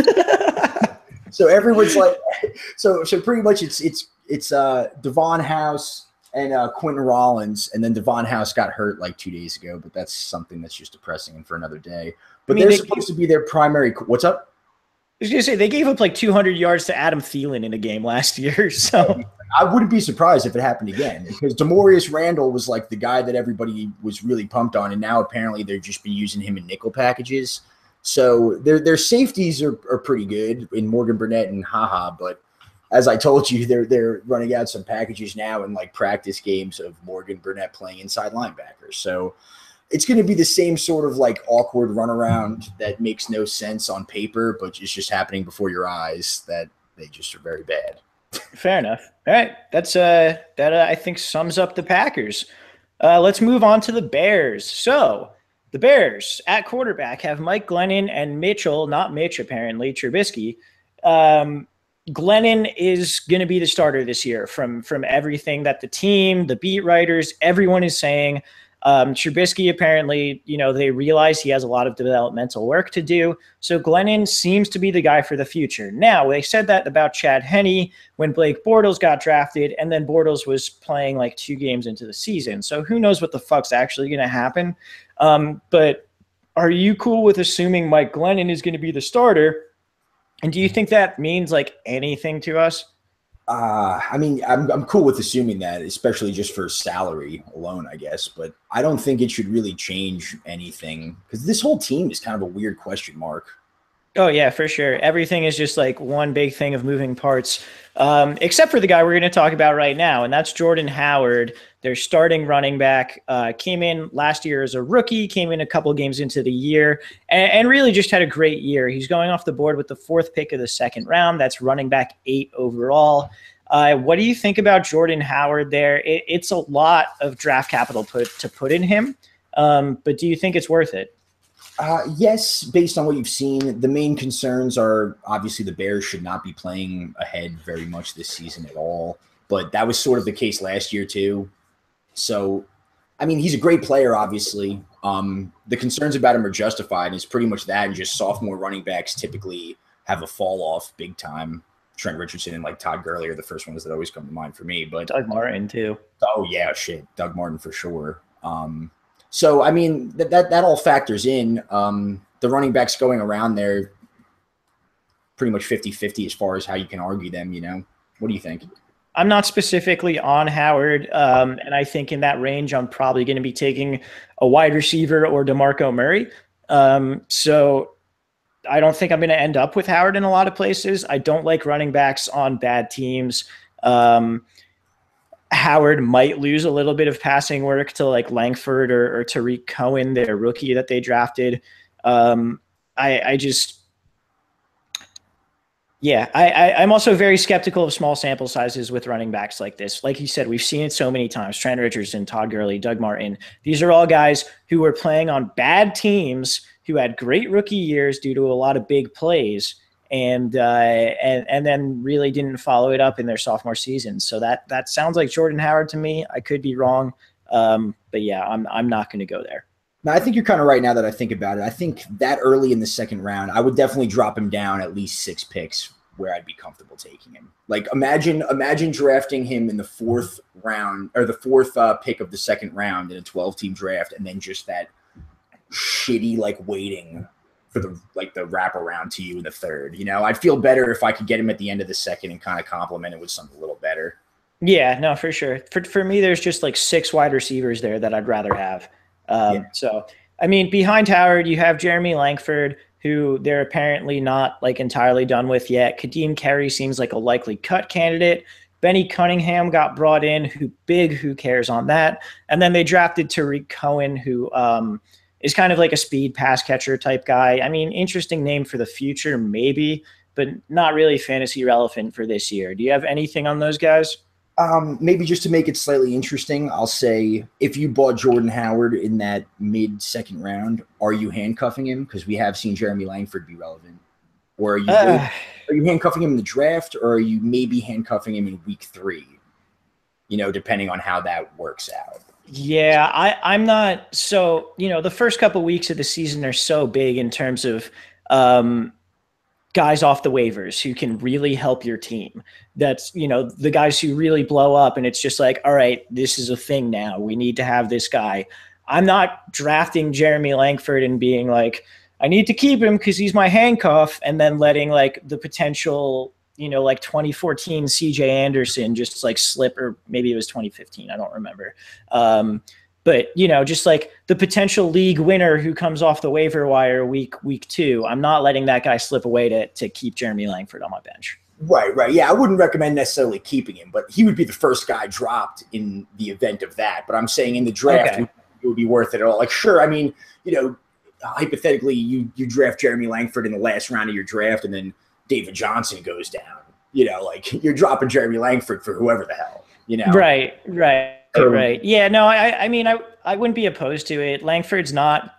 B: So everyone's like, so pretty much it's Devon House and Quentin Rollins, and then Devon House got hurt like 2 days ago, but that's something that's just depressing and for another day. But they're supposed to be their primary. What's up?
A: I was going to say, they gave up like 200 yards to Adam Thielen in a game last year. So
B: I wouldn't be surprised if it happened again, because Demorius Randall was like the guy that everybody was really pumped on. And now apparently they've just been using him in nickel packages. So their safeties are pretty good in Morgan Burnett and Haha. But as I told you, they're running out some packages now in like practice games of Morgan Burnett playing inside linebacker. So it's going to be the same sort of like awkward runaround that makes no sense on paper, but it's just happening before your eyes, that they just are very bad.
A: Fair enough. All right. That's that I think sums up the Packers. Let's move on to the Bears. So the Bears at quarterback have Mike Glennon and Mitchell, not Mitch apparently, Trubisky. Glennon is going to be the starter this year from everything that the team, the beat writers, everyone is saying. Trubisky, apparently, they realize he has a lot of developmental work to do. So Glennon seems to be the guy for the future. Now, they said that about Chad Henne when Blake Bortles got drafted, and then Bortles was playing like 2 games into the season. So who knows what the fuck's actually going to happen. But are you cool with assuming Mike Glennon is going to be the starter? And do you think that means like anything to us?
B: I mean, I'm cool with assuming that, especially just for salary alone, I guess. But I don't think it should really change anything, because this whole team is kind of a weird question mark.
A: Oh, yeah, for sure. Everything is just like one big thing of moving parts, except for the guy we're going to talk about right now, and that's Jordan Howard. Their starting running back came in last year as a rookie, came in a couple games into the year, and really just had a great year. He's going off the board with the 4th pick of the 2nd round. That's running back 8 overall. What do you think about Jordan Howard there? It's a lot of draft capital to put in him, but do you think it's worth it?
B: Yes, based on what you've seen. The main concerns are obviously the Bears should not be playing ahead very much this season at all, but that was sort of the case last year too. So, I mean, he's a great player, obviously. The concerns about him are justified, and it's pretty much that, and just sophomore running backs typically have a fall off big time. Trent Richardson and like Todd Gurley are the first ones that always come to mind for me. But
A: Doug Martin too.
B: Oh yeah, shit, Doug Martin for sure. So, I mean, that all factors in. The running backs going around there pretty much 50-50 as far as how you can argue them, you know? What do you think?
A: I'm not specifically on Howard, and I think in that range, I'm probably going to be taking a wide receiver or DeMarco Murray. So I don't think I'm going to end up with Howard in a lot of places. I don't like running backs on bad teams. Howard might lose a little bit of passing work to like Langford or Tariq Cohen, their rookie that they drafted. I just yeah, I'm also very skeptical of small sample sizes with running backs like this. Like you said, we've seen it so many times. Trent Richardson, Todd Gurley, Doug Martin. These are all guys who were playing on bad teams who had great rookie years due to a lot of big plays, and then really didn't follow it up in their sophomore season. So that sounds like Jordan Howard to me. I could be wrong, but yeah, I'm not going to go there.
B: Now, I think you're kind of right now that I think about it. I think that early in the second round, I would definitely drop him down at least 6 picks where I'd be comfortable taking him. Like imagine drafting him in the 4th round or the 4th pick of the second round in a 12-team draft, and then just that shitty like waiting for the wraparound to you in the 3rd. You know, I'd feel better if I could get him at the end of the 2nd and kind of complement it with something a little better.
A: Yeah, no, for sure. For me, there's just like 6 wide receivers there that I'd rather have. So, I mean, behind Howard, you have Jeremy Langford, who they're apparently not like entirely done with yet. Kadeem Carey seems like a likely cut candidate. Benny Cunningham got brought in, who cares on that? And then they drafted Tariq Cohen, who is kind of like a speed pass catcher type guy. I mean, interesting name for the future, maybe, but not really fantasy relevant for this year. Do you have anything on those guys?
B: Maybe just to make it slightly interesting, I'll say if you bought Jordan Howard in that mid-second round, are you handcuffing him? Because we have seen Jeremy Langford be relevant. Or are you handcuffing him in the draft, or are you maybe handcuffing him in week 3? You know, depending on how that works out.
A: Yeah, I'm not. So, you know, the first couple of weeks of the season are so big in terms of guys off the waivers who can really help your team. That's, you know, the guys who really blow up and it's just like, all right, this is a thing now. We need to have this guy. I'm not drafting Jeremy Langford and being like, I need to keep him because he's my handcuff, and then letting like the potential, you know, like 2014 CJ Anderson just like slip, or maybe it was 2015. I don't remember. But, you know, just like the potential league winner who comes off the waiver wire week 2, I'm not letting that guy slip away to keep Jeremy Langford on my bench.
B: Right. Yeah, I wouldn't recommend necessarily keeping him, but he would be the first guy dropped in the event of that. But I'm saying in the draft, it would be worth it at all. Like, sure, I mean, you know, hypothetically, you draft Jeremy Langford in the last round of your draft, and then David Johnson goes down. You know, like you're dropping Jeremy Langford for whoever the hell, you know?
A: Right. Yeah, no, I mean, I wouldn't be opposed to it. Langford's not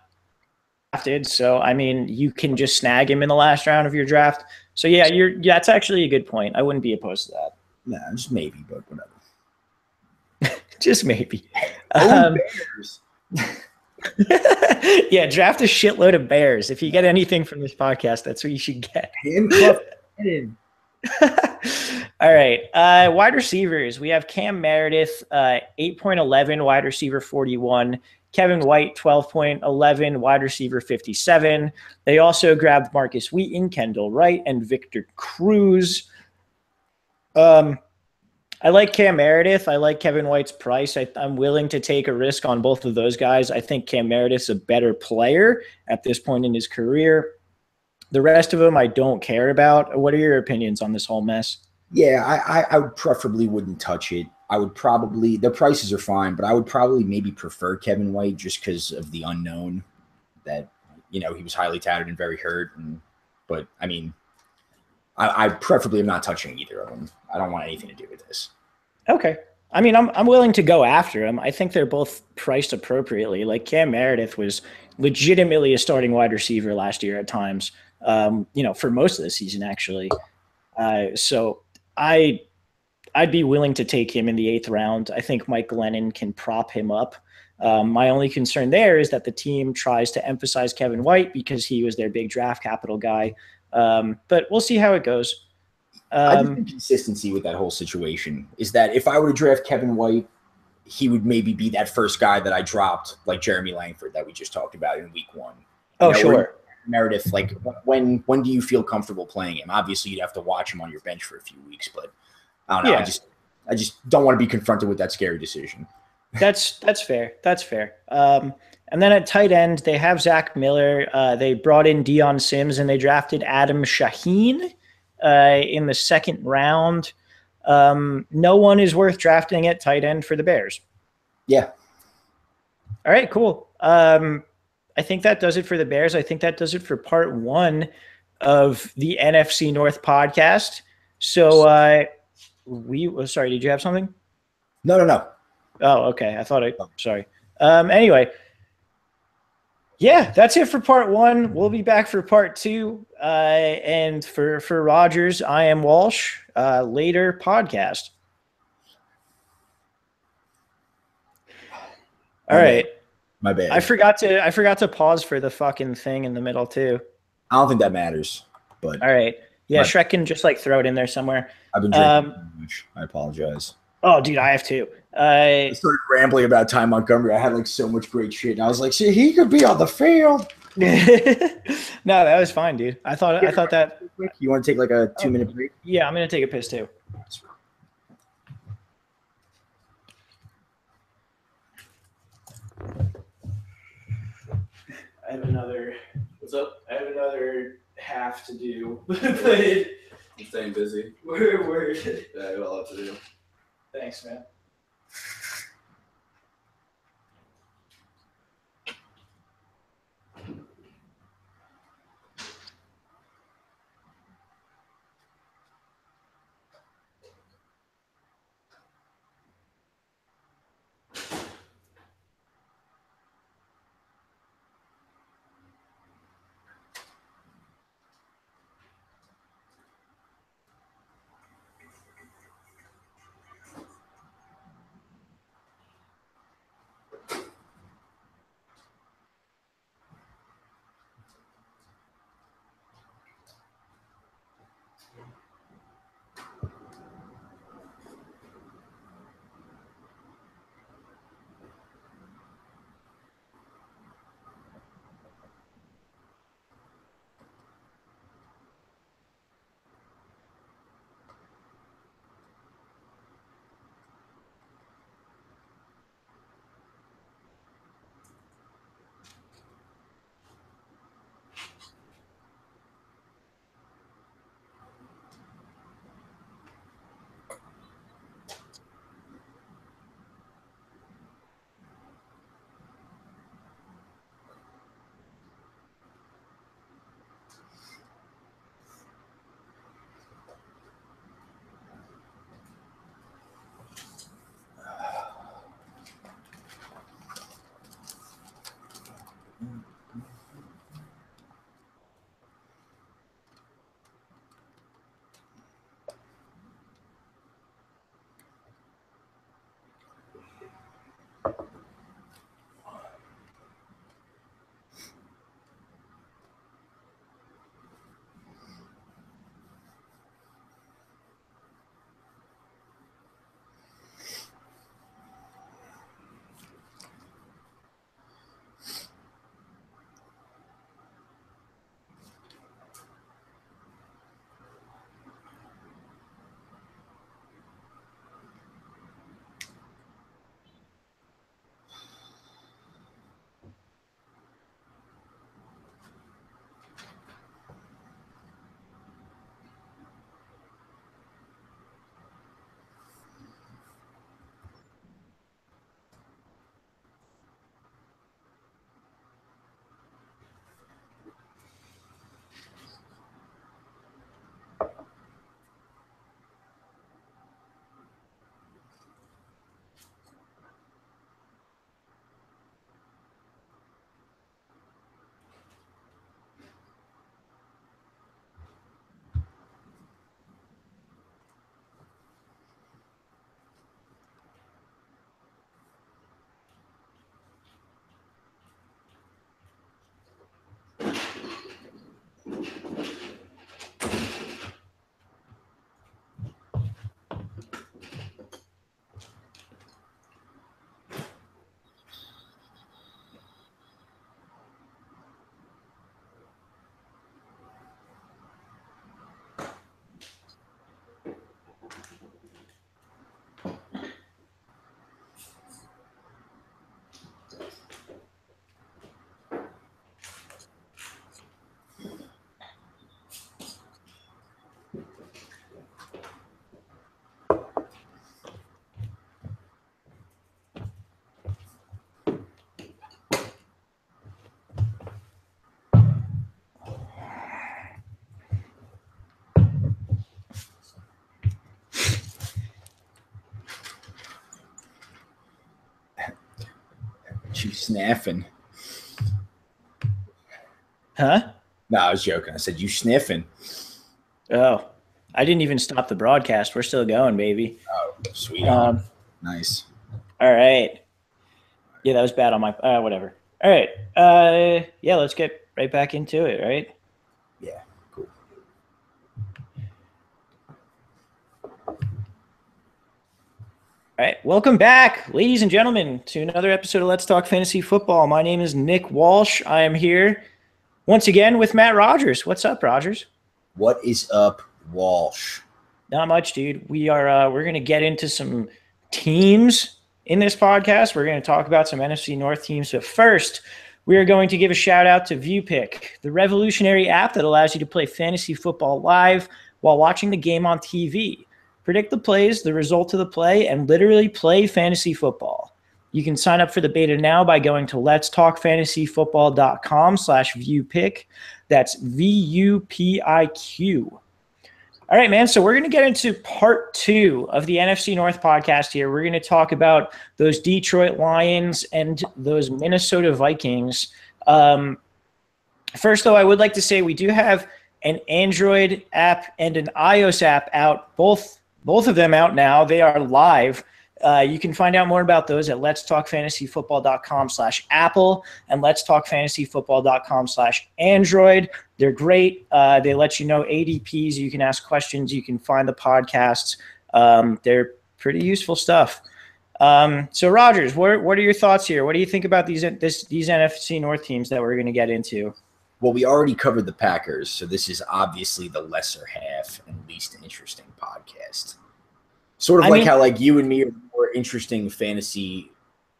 A: drafted, so I mean, you can just snag him in the last round of your draft. So yeah, that's actually a good point. I wouldn't be opposed to that.
B: No, just maybe, but whatever.
A: Just maybe. Bears. Yeah, draft a shitload of Bears. If you get anything from this podcast, that's what you should get. All right. Wide receivers. We have Cam Meredith, 8.11, wide receiver 41. Kevin White, 12.11, wide receiver 57. They also grabbed Marcus Wheaton, Kendall Wright, and Victor Cruz. I like Cam Meredith. I like Kevin White's price. I'm willing to take a risk on both of those guys. I think Cam Meredith's a better player at this point in his career. The rest of them I don't care about. What are your opinions on this whole mess?
B: Yeah, I would preferably wouldn't touch it. I would probably, the prices are fine, but I would probably maybe prefer Kevin White just because of the unknown that, you know, he was highly touted and very hurt. But I mean, I preferably am not touching either of them. I don't want anything to do with this. Okay.
A: I mean, I'm willing to go after him. I think they're both priced appropriately. Like Cam Meredith was legitimately a starting wide receiver last year at times, you know, for most of the season, actually. So I'd be willing to take him in the 8th round. I think Mike Glennon can prop him up. My only concern there is that the team tries to emphasize Kevin White because he was their big draft capital guy. But we'll see how it goes.
B: I think consistency with that whole situation is that if I were to draft Kevin White he would maybe be that first guy that I dropped, like Jeremy Langford that we just talked about in week 1.
A: Oh, sure.
B: Meredith, like when do you feel comfortable playing him? Obviously, you'd have to watch him on your bench for a few weeks, but I don't know.
A: Yeah.
B: I just don't want to be confronted with that scary decision.
A: That's fair. That's fair. And then at tight end, they have Zach Miller. They brought in Deion Sims and they drafted Adam Shaheen in the second round. No one is worth drafting at tight end for the Bears.
B: Yeah.
A: All right, cool. I think that does it for the Bears. I think that does it for part 1 of the NFC North podcast. So sorry, did you have something?
B: No.
A: Oh, okay. Sorry. Anyway, yeah, that's it for part 1. We'll be back for part 2. And for Rogers, I am Walsh. Later podcast. All right.
B: My bad.
A: I forgot to pause for the fucking thing in the middle too.
B: I don't think that matters. But
A: all right. Yeah, Shrek can just like throw it in there somewhere.
B: I've been drinking too much. I apologize.
A: Oh, dude, I have too.
B: I started rambling about Ty Montgomery. I had like so much great shit, and I was like, "See, he could be on the field."
A: No, that was fine, dude. I thought that.
B: You want to take like a 2-minute break?
A: Yeah, I'm gonna take a piss too. I have another.
C: What's up?
A: I have another half to do. But
C: I'm staying busy.
A: We're
C: Yeah, I got a lot to do.
A: Thanks, man.
B: You snaffing.
A: Huh?
B: No, I was joking. I said, you sniffing.
A: Oh, I didn't even stop the broadcast. We're still going, baby.
B: Oh, sweet. Nice.
A: All right. Yeah, that was bad on my whatever. All right. Yeah, let's get right back into it, right?
B: Yeah, cool.
A: All right. Welcome back, ladies and gentlemen, to another episode of Let's Talk Fantasy Football. My name is Nick Walsh. I am here once again with Matt Rogers. What's up, Rogers?
B: What is up, Walsh?
A: Not much, dude. We're going to get into some teams in this podcast. We're going to talk about some NFC North teams. But first, we are going to give a shout out to ViewPick, the revolutionary app that allows you to play fantasy football live while watching the game on TV. Predict the plays, the result of the play, and literally play fantasy football. You can sign up for the beta now by going to letstalkfantasyfootball.com/viewpick. That's VUPIQ. All right, man. So we're going to get into part 2 of the NFC North podcast here. We're going to talk about those Detroit Lions and those Minnesota Vikings. First, though, I would like to say we do have an Android app and an iOS app out, both of them out now. They are live. You can find out more about those at letstalkfantasyfootball.com/Apple and letstalkfantasyfootball.com/Android. They're great. They let you know ADPs. You can ask questions. You can find the podcasts. They're pretty useful stuff. So, Rogers, what are your thoughts here? What do you think about these NFC North teams that we're going to get into?
B: Well, we already covered the Packers, so this is obviously the lesser half and least interesting podcast. Sort of how like you and me are the more interesting fantasy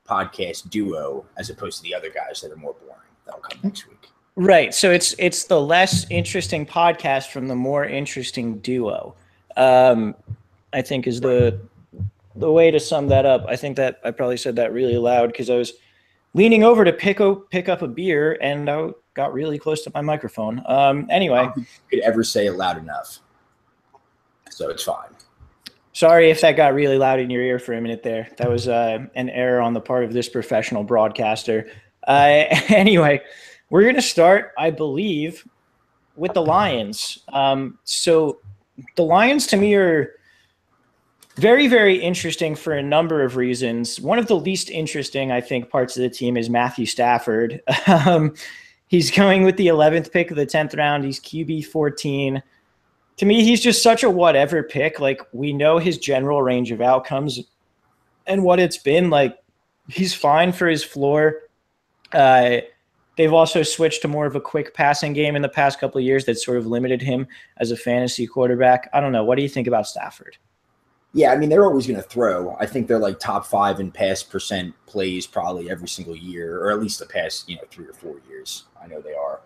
B: podcast duo as opposed to the other guys that are more boring. That'll come next week.
A: Right. So it's the less interesting podcast from the more interesting duo. I think is the way to sum that up. I think that I probably said that really loud because I was leaning over to pick up a beer and I got really close to my microphone. Anyway,
B: I don't think you could ever say it loud enough, so it's fine.
A: Sorry if that got really loud in your ear for a minute there. That was an error on the part of this professional broadcaster. Anyway, we're going to start, I believe, with the Lions. So the Lions, to me, are very, very interesting for a number of reasons. One of the least interesting, I think, parts of the team is Matthew Stafford. He's going with the 11th pick of the 10th round. He's QB 14. To me, he's just such a whatever pick. Like, we know his general range of outcomes and what it's been. Like, he's fine for his floor. They've also switched to more of a quick passing game in the past couple of years that sort of limited him as a fantasy quarterback. I don't know. What do you think about Stafford?
B: Yeah, I mean, they're always going to throw. I think they're like top 5 in pass percent plays probably every single year, or at least the past 3 or 4 years. I know they are.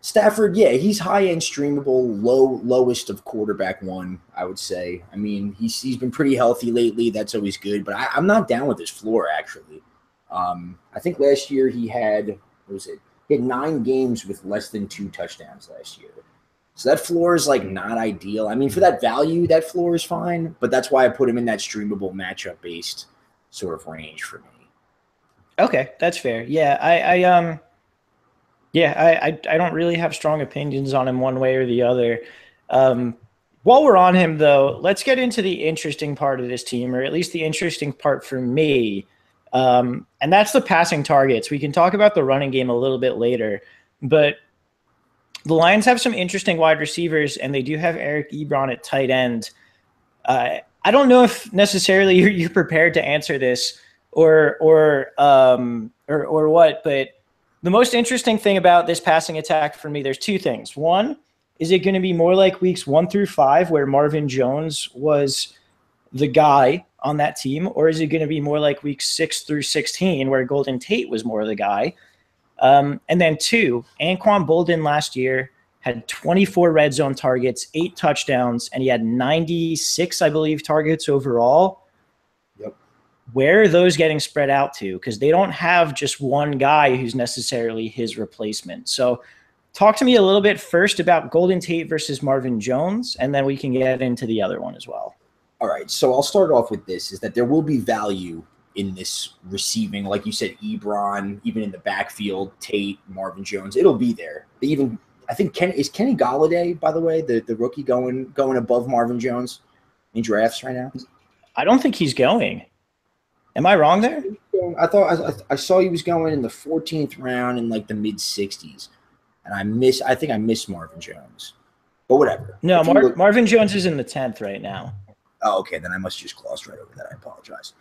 B: Stafford, yeah, he's high-end streamable, lowest of quarterback one, I would say. I mean, he's been pretty healthy lately. That's always good. But I'm not down with his floor, actually. I think last year he had 9 games with less than 2 touchdowns last year. So that floor is like not ideal. I mean, for that value, that floor is fine. But that's why I put him in that streamable matchup-based sort of range for me.
A: Okay, that's fair. Yeah, I don't really have strong opinions on him one way or the other. While we're on him, though, let's get into the interesting part of this team, or at least the interesting part for me, and that's the passing targets. We can talk about the running game a little bit later, but the Lions have some interesting wide receivers, and they do have Eric Ebron at tight end. I don't know if necessarily you're prepared to answer this or what, but the most interesting thing about this passing attack for me, there's 2 things. One, is it going to be more like weeks 1 through 5 where Marvin Jones was the guy on that team, or is it going to be more like weeks 6 through 16 where Golden Tate was more the guy? And then 2, Anquan Boldin last year had 24 red zone targets, 8 touchdowns, and he had 96, I believe, targets overall.
B: Yep.
A: Where are those getting spread out to? Because they don't have just one guy who's necessarily his replacement. So talk to me a little bit first about Golden Tate versus Marvin Jones, and then we can get into the other one as well.
B: All right, so I'll start off with this, is that there will be value in this receiving. Like you said, Ebron, even in the backfield, Tate, Marvin Jones, it'll be there. Even I think Kenny Golladay, by the way, the rookie going above Marvin Jones in drafts right now.
A: I don't think he's going. Am I wrong there?
B: I thought I saw he was going in the 14th round in like the mid 60s, and I think I missed Marvin Jones, but whatever.
A: No, Marvin Jones is in the 10th right now.
B: Oh, okay, then I must have just glossed right over that. I apologize.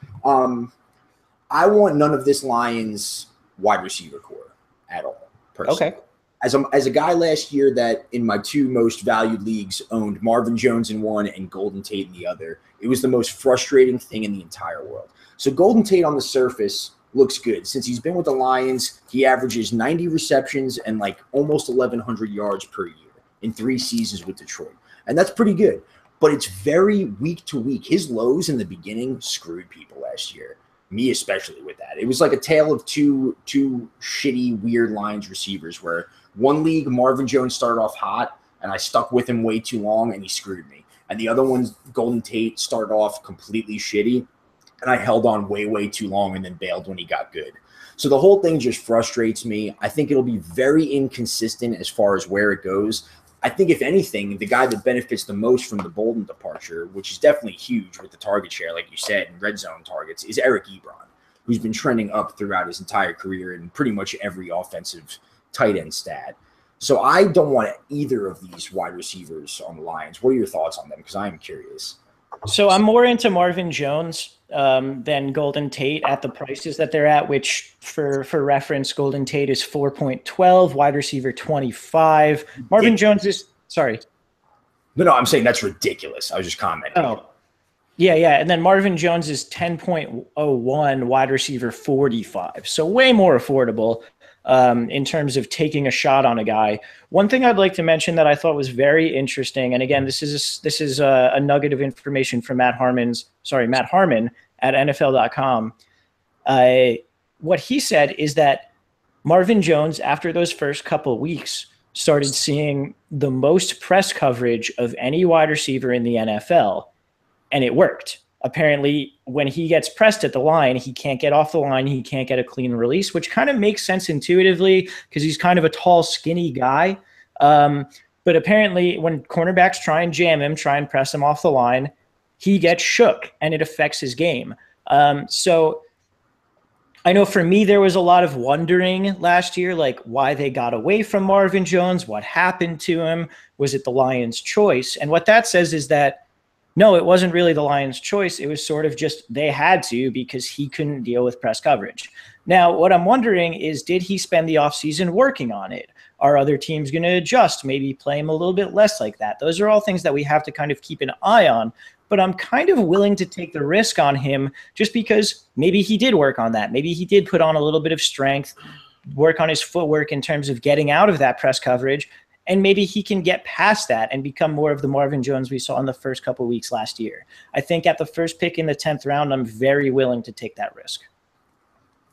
B: I want none of this Lions wide receiver core at all. Personally.
A: Okay.
B: As a guy last year that in my two most valued leagues owned Marvin Jones in one and Golden Tate in the other, it was the most frustrating thing in the entire world. So Golden Tate on the surface looks good. Since he's been with the Lions, he averages 90 receptions and like almost 1,100 yards per year in 3 seasons with Detroit. And that's pretty good. But it's very week to week. His lows in the beginning screwed people last year, me especially with that. It was like a tale of two shitty, weird Lions receivers where one league, Marvin Jones started off hot, and I stuck with him way too long, and he screwed me. And the other one, Golden Tate, started off completely shitty, and I held on way, way too long and then bailed when he got good. So the whole thing just frustrates me. I think it'll be very inconsistent as far as where it goes. I think, if anything, the guy that benefits the most from the Bolden departure, which is definitely huge with the target share, like you said, and red zone targets, is Eric Ebron, who's been trending up throughout his entire career in pretty much every offensive tight end stat. So I don't want either of these wide receivers on the Lions. What are your thoughts on them? Because I am curious.
A: So I'm more into Marvin Jones than Golden Tate at the prices that they're at, which for reference, Golden Tate is 4.12, wide receiver 25. Marvin Jones is, sorry.
B: No, I'm saying that's ridiculous. I was just commenting.
A: Oh, yeah. And then Marvin Jones is 10.01, wide receiver 45. So way more affordable in terms of taking a shot on a guy. One thing I'd like to mention that I thought was very interesting, and again, this is a nugget of information from Matt Harmon at NFL.com. What he said is that Marvin Jones, after those first couple of weeks, started seeing the most press coverage of any wide receiver in the NFL, and it worked. Apparently, when he gets pressed at the line, he can't get off the line. He can't get a clean release, which kind of makes sense intuitively because he's kind of a tall, skinny guy. But apparently, when cornerbacks try and jam him, try and press him off the line, he gets shook, and it affects his game. So I know for me, there was a lot of wondering last year, like why they got away from Marvin Jones, what happened to him, was it the Lions' choice? And what that says is that no, it wasn't really the Lions' choice. It was sort of just they had to because he couldn't deal with press coverage. Now, what I'm wondering is, did he spend the offseason working on it? Are other teams going to adjust, maybe play him a little bit less like that? Those are all things that we have to kind of keep an eye on. But I'm kind of willing to take the risk on him just because maybe he did work on that. Maybe he did put on a little bit of strength, work on his footwork in terms of getting out of that press coverage. And maybe he can get past that and become more of the Marvin Jones we saw in the first couple of weeks last year. I think at the first pick in the 10th round, I'm very willing to take that risk.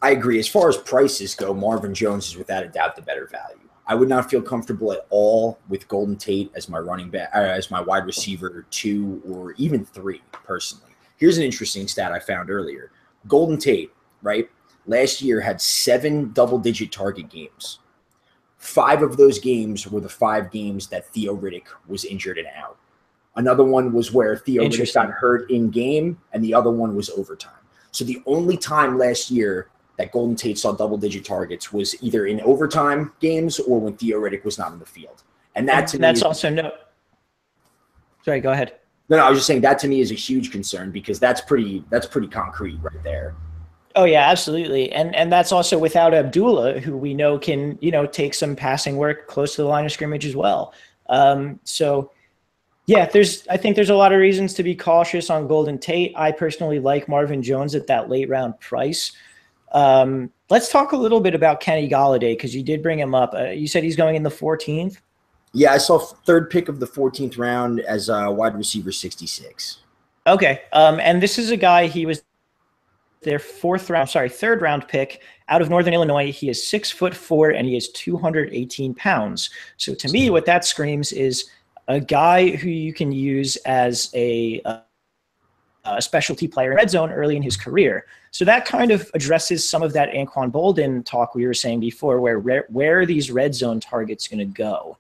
B: I agree. As far as prices go, Marvin Jones is without a doubt the better value. I would not feel comfortable at all with Golden Tate as my running back, as my wide receiver 2 or even 3, personally. Here's an interesting stat I found earlier. Golden Tate, right, last year had 7 double-digit target games. 5 of those games were the 5 games that Theo Riddick was injured and out. Another one was where Theo Riddick got hurt in game, and the other one was overtime. So the only time last year that Golden Tate saw double-digit targets was either in overtime games or when Theo Riddick was not on the field. And that's
A: also no. Sorry, go ahead.
B: No, I was just saying that to me is a huge concern because that's pretty concrete right there.
A: Oh yeah, absolutely. And that's also without Abdullah, who we know can, take some passing work close to the line of scrimmage as well. So yeah, I think there's a lot of reasons to be cautious on Golden Tate. I personally like Marvin Jones at that late round price. Let's talk a little bit about Kenny Golladay because you did bring him up. You said he's going in the 14th?
B: Yeah, I saw 3rd pick of the 14th round as wide receiver 66.
A: Okay. And this is a guy, he was their 3rd round pick out of Northern Illinois. He is 6'4" and he is 218 pounds. So to me, what that screams is a guy who you can use as a a specialty player in red zone early in his career. So that kind of addresses some of that Anquan Boldin talk we were saying before, where are these red zone targets going to go?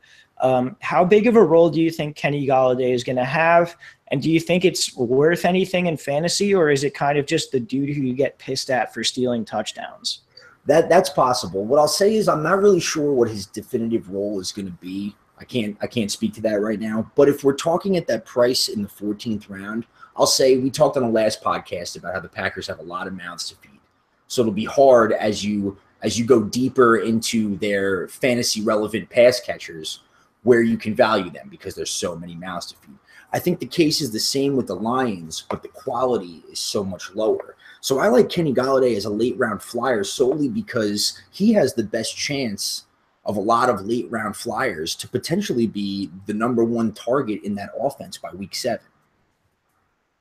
A: How big of a role do you think Kenny Golladay is going to have? And do you think it's worth anything in fantasy, or is it kind of just the dude who you get pissed at for stealing touchdowns?
B: That's possible. What I'll say is I'm not really sure what his definitive role is going to be. I can't speak to that right now. But if we're talking at that price in the 14th round, I'll say we talked on the last podcast about how the Packers have a lot of mouths to feed. So it'll be hard as you go deeper into their fantasy relevant pass catchers where you can value them because there's so many mouths to feed. I think the case is the same with the Lions, but the quality is so much lower. So I like Kenny Golladay as a late-round flyer solely because he has the best chance of a lot of late-round flyers to potentially be the number one target in that offense by week 7.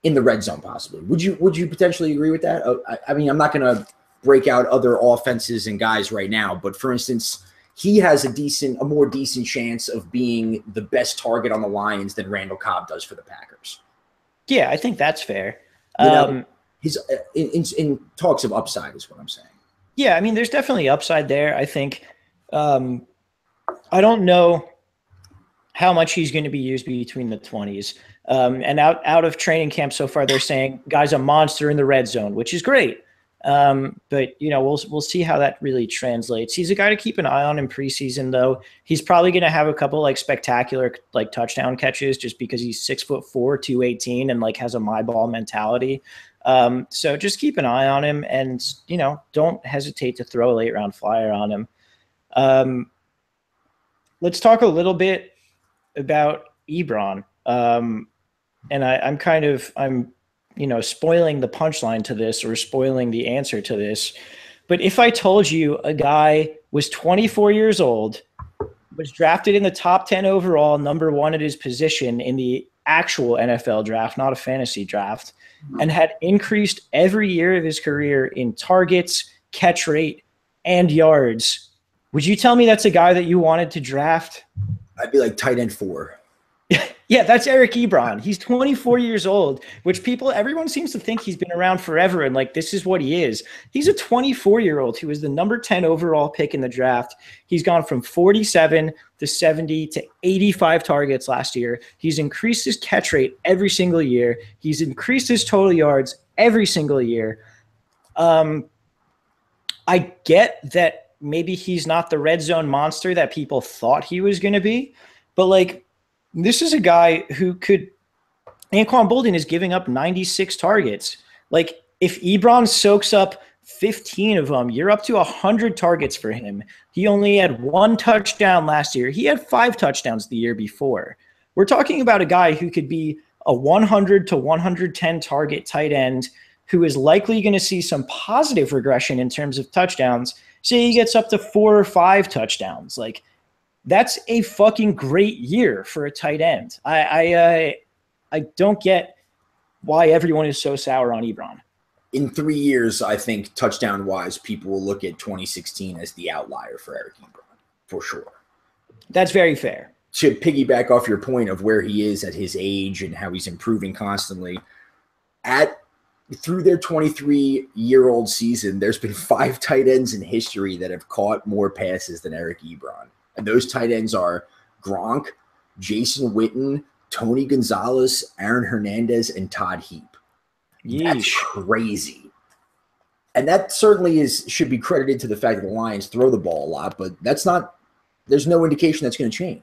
B: In the red zone, possibly. Would you potentially agree with that? I mean, I'm not going to break out other offenses and guys right now, but for instance, he has a more decent chance of being the best target on the Lions than Randall Cobb does for the Packers.
A: Yeah, I think that's fair.
B: His in talks of upside is what I'm saying.
A: Yeah, I mean, there's definitely upside there. I think I don't know how much he's going to be used between the 20s. And out of training camp so far, they're saying guy's a monster in the red zone, which is great. But we'll see how that really translates. He's a guy to keep an eye on in preseason, though. He's probably going to have a couple spectacular touchdown catches just because he's 6'4", 218, and has a my ball mentality. So just keep an eye on him, and don't hesitate to throw a late round flyer on him. Let's talk a little bit about Ebron. And I'm spoiling the punchline to this or spoiling the answer to this. But if I told you a guy was 24 years old, was drafted in the top 10 overall, number 1 at his position in the actual NFL draft, not a fantasy draft, and had increased every year of his career in targets, catch rate, and yards, would you tell me that's a guy that you wanted to draft?
B: I'd be like tight end 4.
A: Yeah, that's Eric Ebron. He's 24 years old, which everyone seems to think he's been around forever and this is what he is. He's a 24-year-old who was the number 10 overall pick in the draft. He's gone from 47 to 70 to 85 targets last year. He's increased his catch rate every single year. He's increased his total yards every single year. I get that maybe he's not the red zone monster that people thought he was going to be, but this is a guy who could – Anquan Boldin is giving up 96 targets. If Ebron soaks up 15 of them, you're up to 100 targets for him. He only had 1 touchdown last year. He had 5 touchdowns the year before. We're talking about a guy who could be a 100 to 110 target tight end who is likely going to see some positive regression in terms of touchdowns. Say he gets up to 4 or 5 touchdowns. That's a fucking great year for a tight end. I don't get why everyone is so sour on Ebron.
B: In 3 years, I think touchdown-wise, people will look at 2016 as the outlier for Eric Ebron, for sure.
A: That's very fair.
B: To piggyback off your point of where he is at his age and how he's improving constantly, through their 23-year-old season, there's been 5 tight ends in history that have caught more passes than Eric Ebron. And those tight ends are Gronk, Jason Witten, Tony Gonzalez, Aaron Hernandez, and Todd Heap.
A: Yeesh.
B: That's crazy. And that certainly should be credited to the fact that the Lions throw the ball a lot, but there's no indication that's going to change.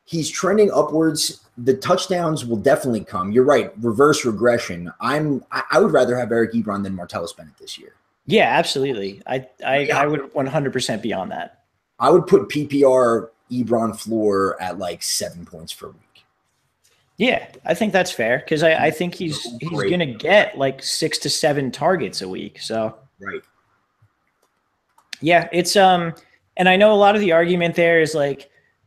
B: He's trending upwards. The touchdowns will definitely come. You're right. Reverse regression. I would rather have Eric Ebron than Martellus Bennett this year.
A: Yeah, absolutely. I would 100% be on that.
B: I would put PPR Ebron floor at 7 points per week.
A: Yeah, I think that's fair because I think he's going to get 6 to 7 targets a week. So
B: right.
A: Yeah, it's and I know a lot of the argument there is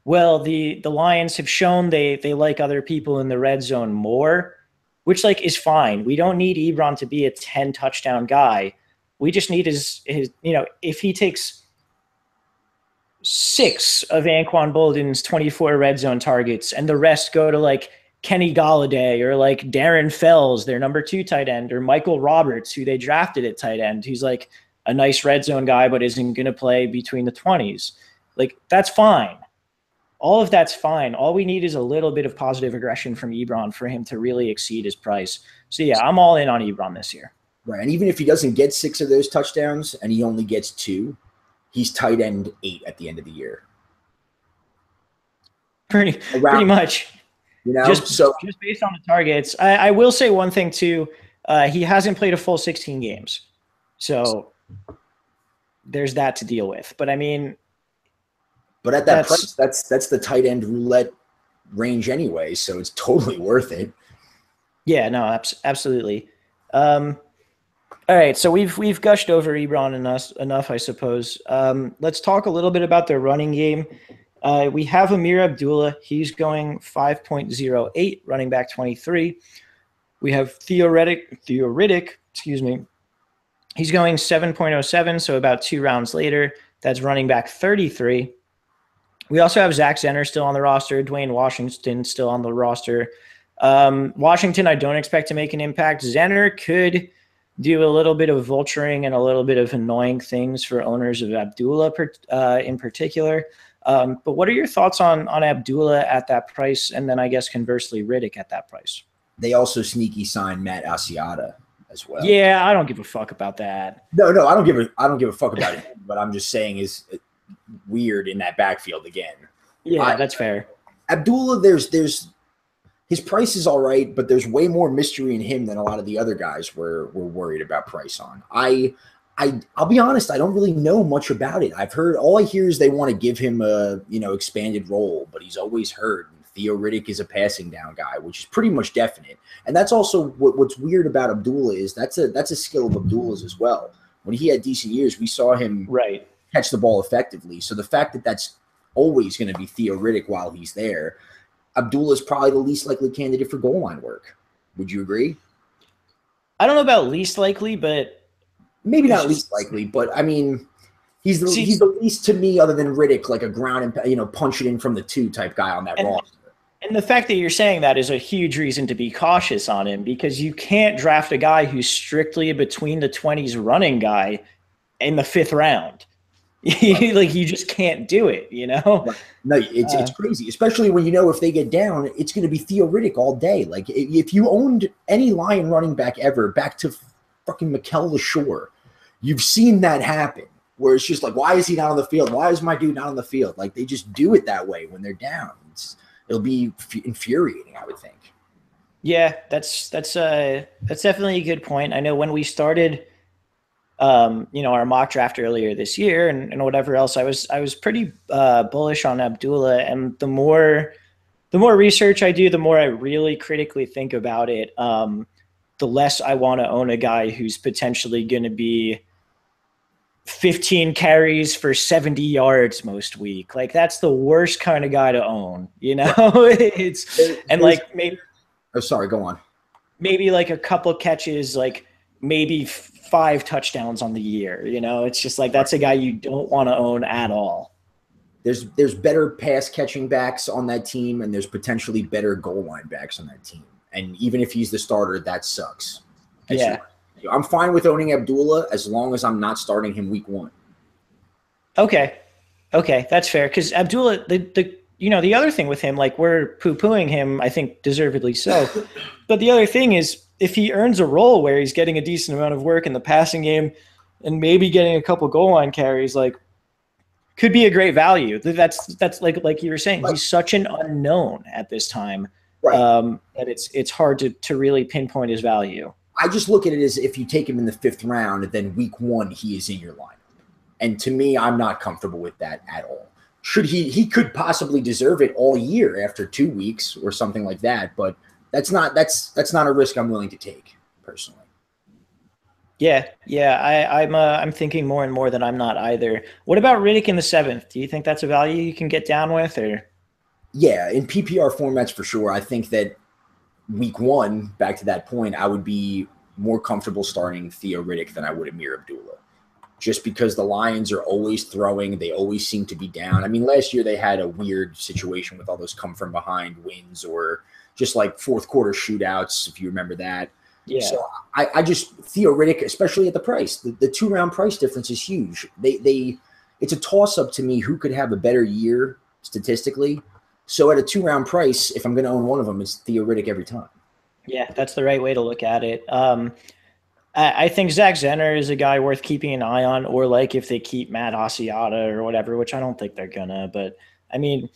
A: well, the Lions have shown they like other people in the red zone more, which is fine. We don't need Ebron to be a 10 touchdown guy. We just need his if he takes 6 of Anquan Boldin's 24 red zone targets and the rest go to Kenny Galladay or like Darren Fells, their number 2 tight end, or Michael Roberts, who they drafted at tight end, who's like a nice red zone guy, but isn't going to play between the 20s. Like, that's fine. All of that's fine. All we need is a little bit of positive aggression from Ebron for him to really exceed his price. So yeah, I'm all in on Ebron this year.
B: Right. And even if he doesn't get 6 of those touchdowns and he only gets 2, he's tight end 8 at the end of the year.
A: Pretty much. Just based on the targets. I will say one thing too. He hasn't played a full 16 games. So there's that to deal with. But I mean,
B: but at that price, that's the tight end roulette range anyway, so it's totally worth it.
A: Yeah, no, absolutely. All right, so we've gushed over Ebron enough, I suppose. Let's talk a little bit about their running game. We have Amir Abdullah. He's going 5.08, running back 23. We have Theo Riddick, excuse me. He's going 7.07, so about 2 rounds later. That's running back 33. We also have Zach Zenner still on the roster, Dwayne Washington still on the roster. Washington, I don't expect to make an impact. Zenner could do a little bit of vulturing and a little bit of annoying things for owners of Abdullah in particular. But what are your thoughts on Abdullah at that price, and then I guess conversely Riddick at that price?
B: They also sneaky signed Matt Asiata as well.
A: Yeah, I don't give a fuck about that.
B: No, I don't give a fuck about it. But I'm just saying is weird in that backfield again.
A: Yeah, that's fair.
B: Abdullah, there's his price is all right, but there's way more mystery in him than a lot of the other guys were worried about price on. I'll be honest, I don't really know much about it. I've heard all I hear is they want to give him a expanded role, but he's always heard Theo Riddick is a passing down guy, which is pretty much definite. And that's also what's weird about Abdullah is that's a skill of Abdullah's as well. When he had decent years, we saw him catch the ball effectively. So the fact that that's always going to be Theo Riddick while he's there, Abdullah is probably the least likely candidate for goal line work. Would you agree?
A: I don't know about least likely, but
B: maybe not least likely. But I mean, he's the least to me, other than Riddick, like a ground and punch it in from the 2 type guy on that roster.
A: And the fact that you're saying that is a huge reason to be cautious on him, because you can't draft a guy who's strictly a between the 20s running guy in the 5th round. Like, you just can't do it,
B: Right. No, it's crazy, especially when if they get down, it's going to be Theo Riddick all day. Like, if you owned any Lion running back ever, back to fucking Mikel LaShore, you've seen that happen, where it's just like, why is he not on the field? Why is my dude not on the field? Like, they just do it that way when they're down. It'll be infuriating, I would think.
A: Yeah, that's definitely a good point. I know when we started our mock draft earlier this year and whatever else, I was pretty bullish on Abdullah, and the more research I do, the more I really critically think about it, the less I want to own a guy who's potentially going to be 15 carries for 70 yards most week. Like, that's the worst kind of guy to own, maybe.
B: Oh, sorry, go on.
A: Maybe like a couple catches, like maybe 5 touchdowns on the year. It's just like, that's a guy you don't want to own at all.
B: There's better pass catching backs on that team, and there's potentially better goal line backs on that team. And even if he's the starter, that sucks.
A: Yeah.
B: I'm fine with owning Abdullah as long as I'm not starting him week 1.
A: Okay, that's fair. Because Abdullah, the other thing with him, like, we're poo-pooing him, I think deservedly so. But the other thing is, if he earns a role where he's getting a decent amount of work in the passing game and maybe getting a couple goal line carries, like, could be a great value. That's like you were saying, he's such an unknown at this time, that it's hard to really pinpoint his value.
B: I just look at it as if you take him in the 5th round, then week 1 he is in your lineup. And to me, I'm not comfortable with that at all. Should he could possibly deserve it all year after 2 weeks or something like that, but that's not a risk I'm willing to take personally.
A: Yeah, I'm thinking more and more that I'm not either. What about Riddick in the 7th? Do you think that's a value you can get down with, or?
B: Yeah, in PPR formats for sure. I think that week 1, back to that point, I would be more comfortable starting Theo Riddick than I would Amir Abdullah, just because the Lions are always throwing. They always seem to be down. I mean, last year they had a weird situation with all those come from behind wins or just like fourth quarter shootouts, if you remember that.
A: Yeah.
B: So I just theoretic, especially at the price, the 2-round price difference is huge. It's a toss up to me who could have a better year statistically. So at a 2-round price, if I'm going to own one of them, it's theoretic every time.
A: Yeah, that's the right way to look at it. I think Zach Zenner is a guy worth keeping an eye on, or like if they keep Matt Asiata or whatever, which I don't think they're gonna. But I mean,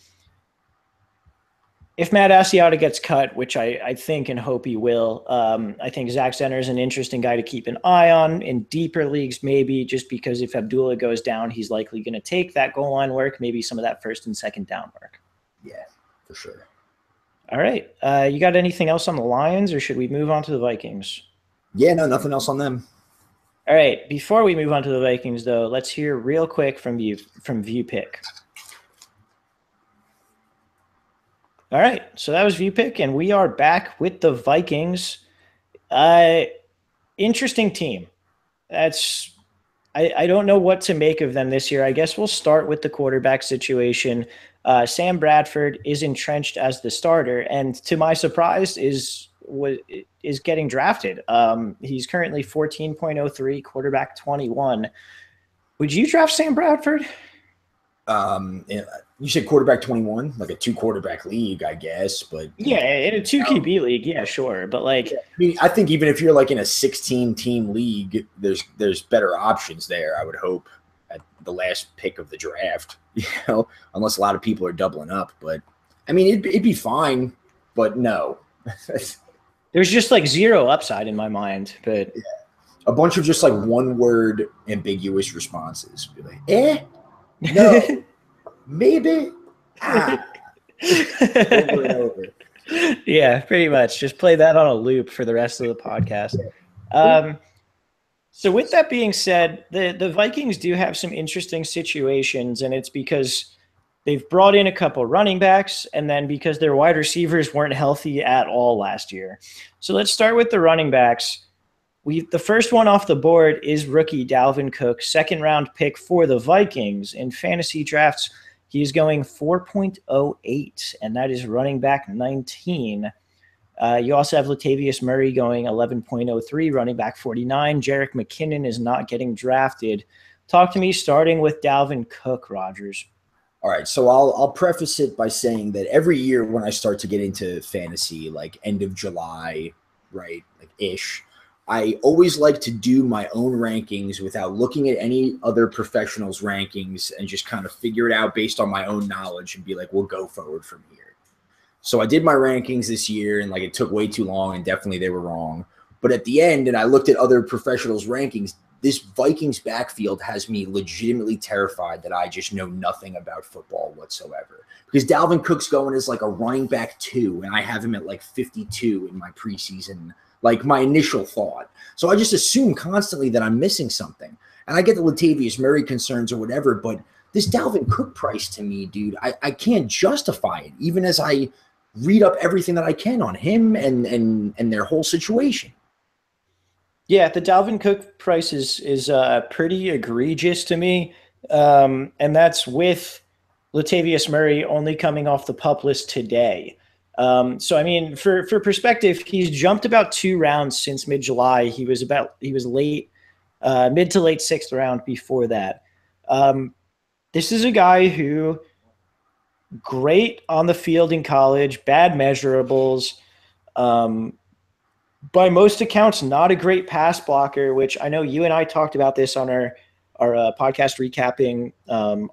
A: if Matt Asiata gets cut, which I think and hope he will, I think Zach Zenner is an interesting guy to keep an eye on in deeper leagues, maybe just because if Abdullah goes down, he's likely going to take that goal line work, maybe some of that first and second down work.
B: Yeah, for sure.
A: All right. You got anything else on the Lions, or should we move on to the Vikings?
B: Yeah, no, nothing else on them.
A: All right. Before we move on to the Vikings, though, let's hear real quick from ViewPick. All right, so that was ViewPick, and we are back with the Vikings. Interesting team. I don't know what to make of them this year. I guess we'll start with the quarterback situation. Sam Bradford is entrenched as the starter, and to my surprise, is getting drafted. He's currently 14.03, quarterback 21. Would you draft Sam Bradford?
B: You said quarterback 21, like a 2-quarterback league, I guess. But
A: yeah, in a 2 QB league, yeah, sure. But like,
B: I mean, I think even if you're like in a 16-team league, there's better options there. I would hope at the last pick of the draft, unless a lot of people are doubling up. But I mean, it'd be fine. But no,
A: there's just like zero upside in my mind. But
B: yeah. A bunch of just like one-word ambiguous responses. Be like, no. Maybe. Over and over.
A: Yeah, pretty much. Just play that on a loop for the rest of the podcast. So with that being said, the Vikings do have some interesting situations, and it's because they've brought in a couple running backs, and then because their wide receivers weren't healthy at all last year. So let's start with the running backs. The first one off the board is rookie Dalvin Cook, second-round pick for the Vikings. In fantasy drafts, he's going 4.08, and that is running back 19. You also have Latavius Murray going 11.03, running back 49. Jerick McKinnon is not getting drafted. Talk to me starting with Dalvin Cook, Rogers.
B: All right, so I'll preface it by saying that every year when I start to get into fantasy, like end of July, right, like ish, I always like to do my own rankings without looking at any other professionals' rankings and just kind of figure it out based on my own knowledge and be like, we'll go forward from here. So I did my rankings this year, and like it took way too long, and definitely they were wrong. But at the end, and I looked at other professionals' rankings, this Vikings backfield has me legitimately terrified that I just know nothing about football whatsoever. Because Dalvin Cook's going as like a running back 2, and I have him at like 52 in my preseason, like my initial thought. So I just assume constantly that I'm missing something. And I get the Latavius Murray concerns or whatever, but this Dalvin Cook price to me, dude, I can't justify it, even as I read up everything that I can on him and their whole situation.
A: Yeah, the Dalvin Cook price is pretty egregious to me, and that's with Latavius Murray only coming off the PUP list today. So, I mean, for perspective, he's jumped about 2 rounds since mid-July. He was late, mid to late 6th round before that. This is a guy who great on the field in college, bad measurables. By most accounts, not a great pass blocker, which I know you and I talked about this on our podcast recapping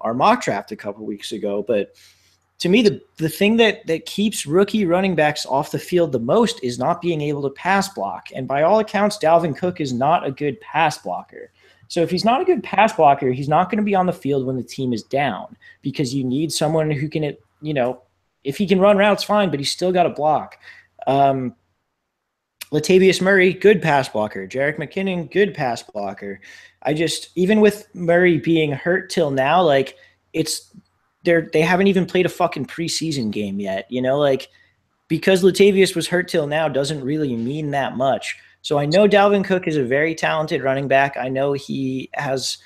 A: our mock draft a couple weeks ago. But to me, the thing that keeps rookie running backs off the field the most is not being able to pass block. And by all accounts, Dalvin Cook is not a good pass blocker. So if he's not a good pass blocker, he's not going to be on the field when the team is down, because you need someone who can, if he can run routes, fine, but he's still got to block. Latavius Murray, good pass blocker. Jerick McKinnon, good pass blocker. Even with Murray being hurt till now, like they haven't even played a fucking preseason game yet. Because Latavius was hurt till now doesn't really mean that much. So I know Dalvin Cook is a very talented running back. I know he has,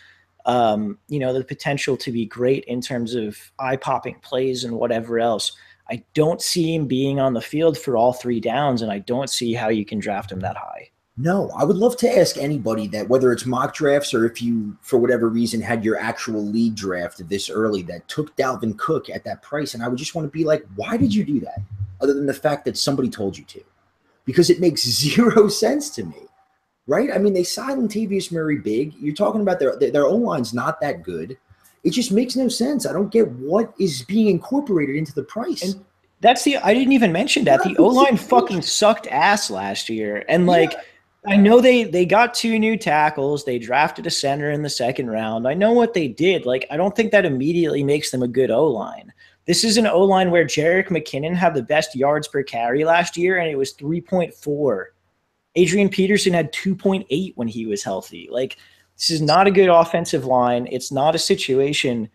A: the potential to be great in terms of eye-popping plays and whatever else. I don't see him being on the field for all 3 downs, and I don't see how you can draft him that high.
B: No, I would love to ask anybody that, whether it's mock drafts or if you, for whatever reason, had your actual league draft this early that took Dalvin Cook at that price. And I would just want to be like, why did you do that? Other than the fact that somebody told you to, because it makes zero sense to me, right? I mean, they signed Latavius Murray big. You're talking about their O-line's not that good. It just makes no sense. I don't get what is being incorporated into the price.
A: And I didn't even mention that. The O-line fucking sucked ass last year. And like, I know they got 2 new tackles. They drafted a center in the 2nd round. I know what they did. Like, I don't think that immediately makes them a good O-line. This is an O-line where Jerick McKinnon had the best yards per carry last year, and it was 3.4. Adrian Peterson had 2.8 when he was healthy. Like, this is not a good offensive line. It's not a situation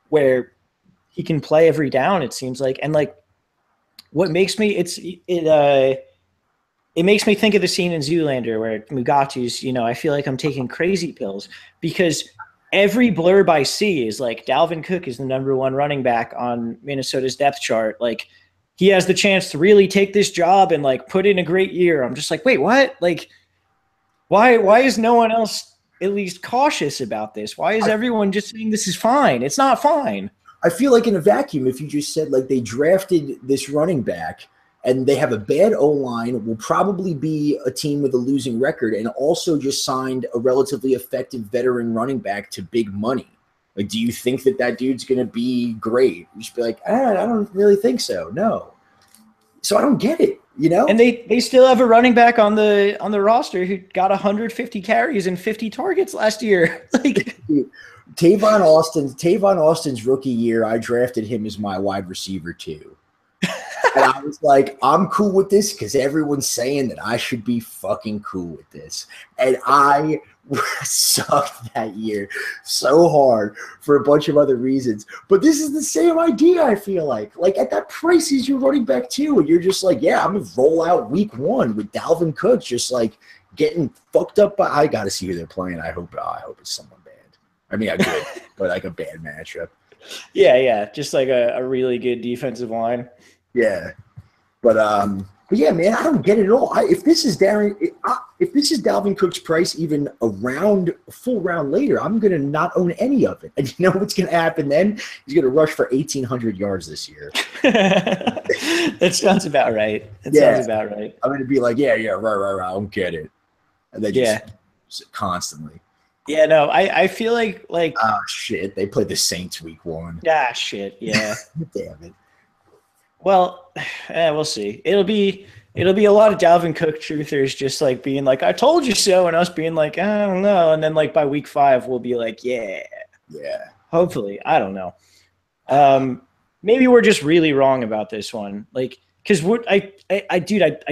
A: where he can play every down, it seems like. And like, what makes me it makes me think of the scene in Zoolander where Mugatu's, I feel like I'm taking crazy pills, because every blurb I see is like Dalvin Cook is the #1 running back on Minnesota's depth chart. Like, he has the chance to really take this job and like put in a great year. I'm just like, wait, what? Like, why is no one else at least cautious about this? Why is everyone just saying this is fine? It's not fine.
B: I feel like in a vacuum, if you just said like they drafted this running back and they have a bad O-line, will probably be a team with a losing record, and also just signed a relatively effective veteran running back to big money. Like, do you think that dude's going to be great? You just be like, I don't really think so. No. So I don't get it,
A: And they still have a running back on the roster who got 150 carries and 50 targets last year. Like,
B: Tavon Austin's rookie year, I drafted him as my wide receiver too. And I was like, I'm cool with this because everyone's saying that I should be fucking cool with this. And I sucked that year so hard for a bunch of other reasons. But this is the same idea, I feel like. Like, at that price, he's your running back too. And you're just like, yeah, I'm going to roll out week 1 with Dalvin Cook just like getting fucked up. I got to see who they're playing. I hope it's someone bad. I mean, a good, but like a bad matchup.
A: Yeah. Just like a really good defensive line.
B: Yeah, but yeah, man, I don't get it at all. If this is Dalvin Cook's price, even a full round later, I'm gonna not own any of it. And you know what's gonna happen then? He's gonna rush for 1,800 yards this year.
A: That sounds about right. Sounds about right.
B: I'm gonna be like, yeah, right. I don't get it, and then just constantly.
A: Yeah, no, I feel like
B: oh shit, they played the Saints week 1.
A: Ah, shit, yeah.
B: Damn it.
A: Well, we'll see. It'll be a lot of Dalvin Cook truthers just like being like, I told you so, and us being like, I don't know. And then like by week 5, we'll be like, yeah. Hopefully. I don't know. Maybe we're just really wrong about this one. Like, because I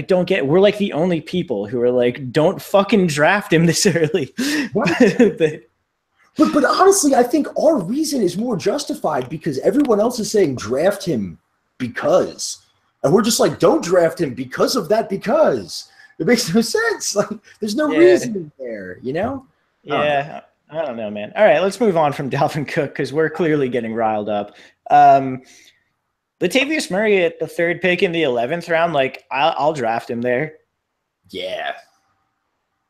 A: don't get it. We're like the only people who are like, don't fucking draft him this early.
B: But honestly, I think our reason is more justified because everyone else is saying draft him because. And we're just like, don't draft him because of that because. It makes no sense. Like, there's no reason there,
A: Yeah, I don't know, man. All right, let's move on from Dalvin Cook because we're clearly getting riled up. Latavius Murray at the 3rd pick in the 11th round, like, I'll draft him there.
B: Yeah.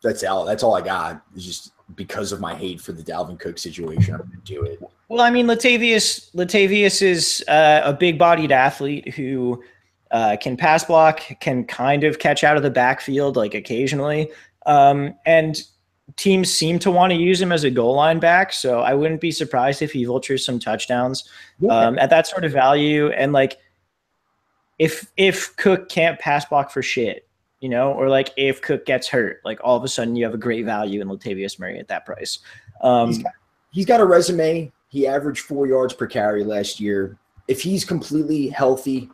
B: That's all I got. It's just because of my hate for the Dalvin Cook situation, I'm going to do it.
A: Well, I mean, Latavius is a big-bodied athlete who can pass block, can kind of catch out of the backfield, like occasionally, and teams seem to want to use him as a goal line back. So I wouldn't be surprised if he vultures some touchdowns at that sort of value. And like, if Cook can't pass block for shit, or like if Cook gets hurt, like all of a sudden you have a great value in Latavius Murray at that price.
B: He's got a resume. He averaged 4 yards per carry last year. If he's completely healthy,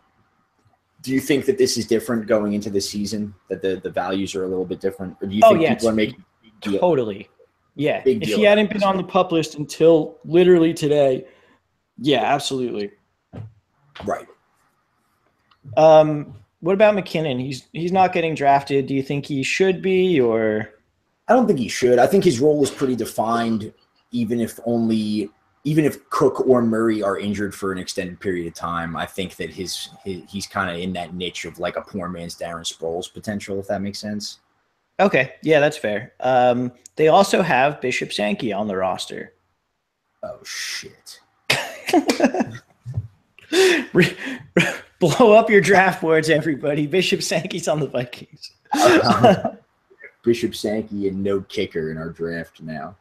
B: do you think that this is different going into the season, that the values are a little bit different? Or do you think people are making a big deal?
A: Totally. Yeah. If he hadn't been on the PUP list until literally today, yeah, absolutely.
B: Right.
A: What about McKinnon? He's not getting drafted. Do you think he should be, or?
B: I don't think he should. I think his role is pretty defined, even if only even if Cook or Murray are injured for an extended period of time, I think that he's kind of in that niche of like a poor man's Darren Sproles potential, if that makes sense.
A: Okay, yeah, that's fair. They also have Bishop Sankey on the roster.
B: Oh shit!
A: Blow up your draft boards, everybody. Bishop Sankey's on the Vikings.
B: Bishop Sankey and no kicker in our draft now.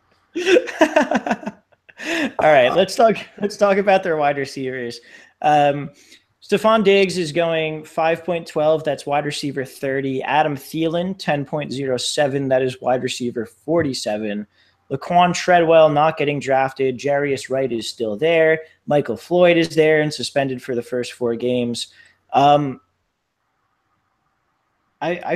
A: All right, let's talk about their wide receivers. Stephon Diggs is going 5.12. That's wide receiver 30. Adam Thielen, 10.07. That is wide receiver 47. Laquan Treadwell not getting drafted. Jarius Wright is still there. Michael Floyd is there and suspended for the first 4 games. I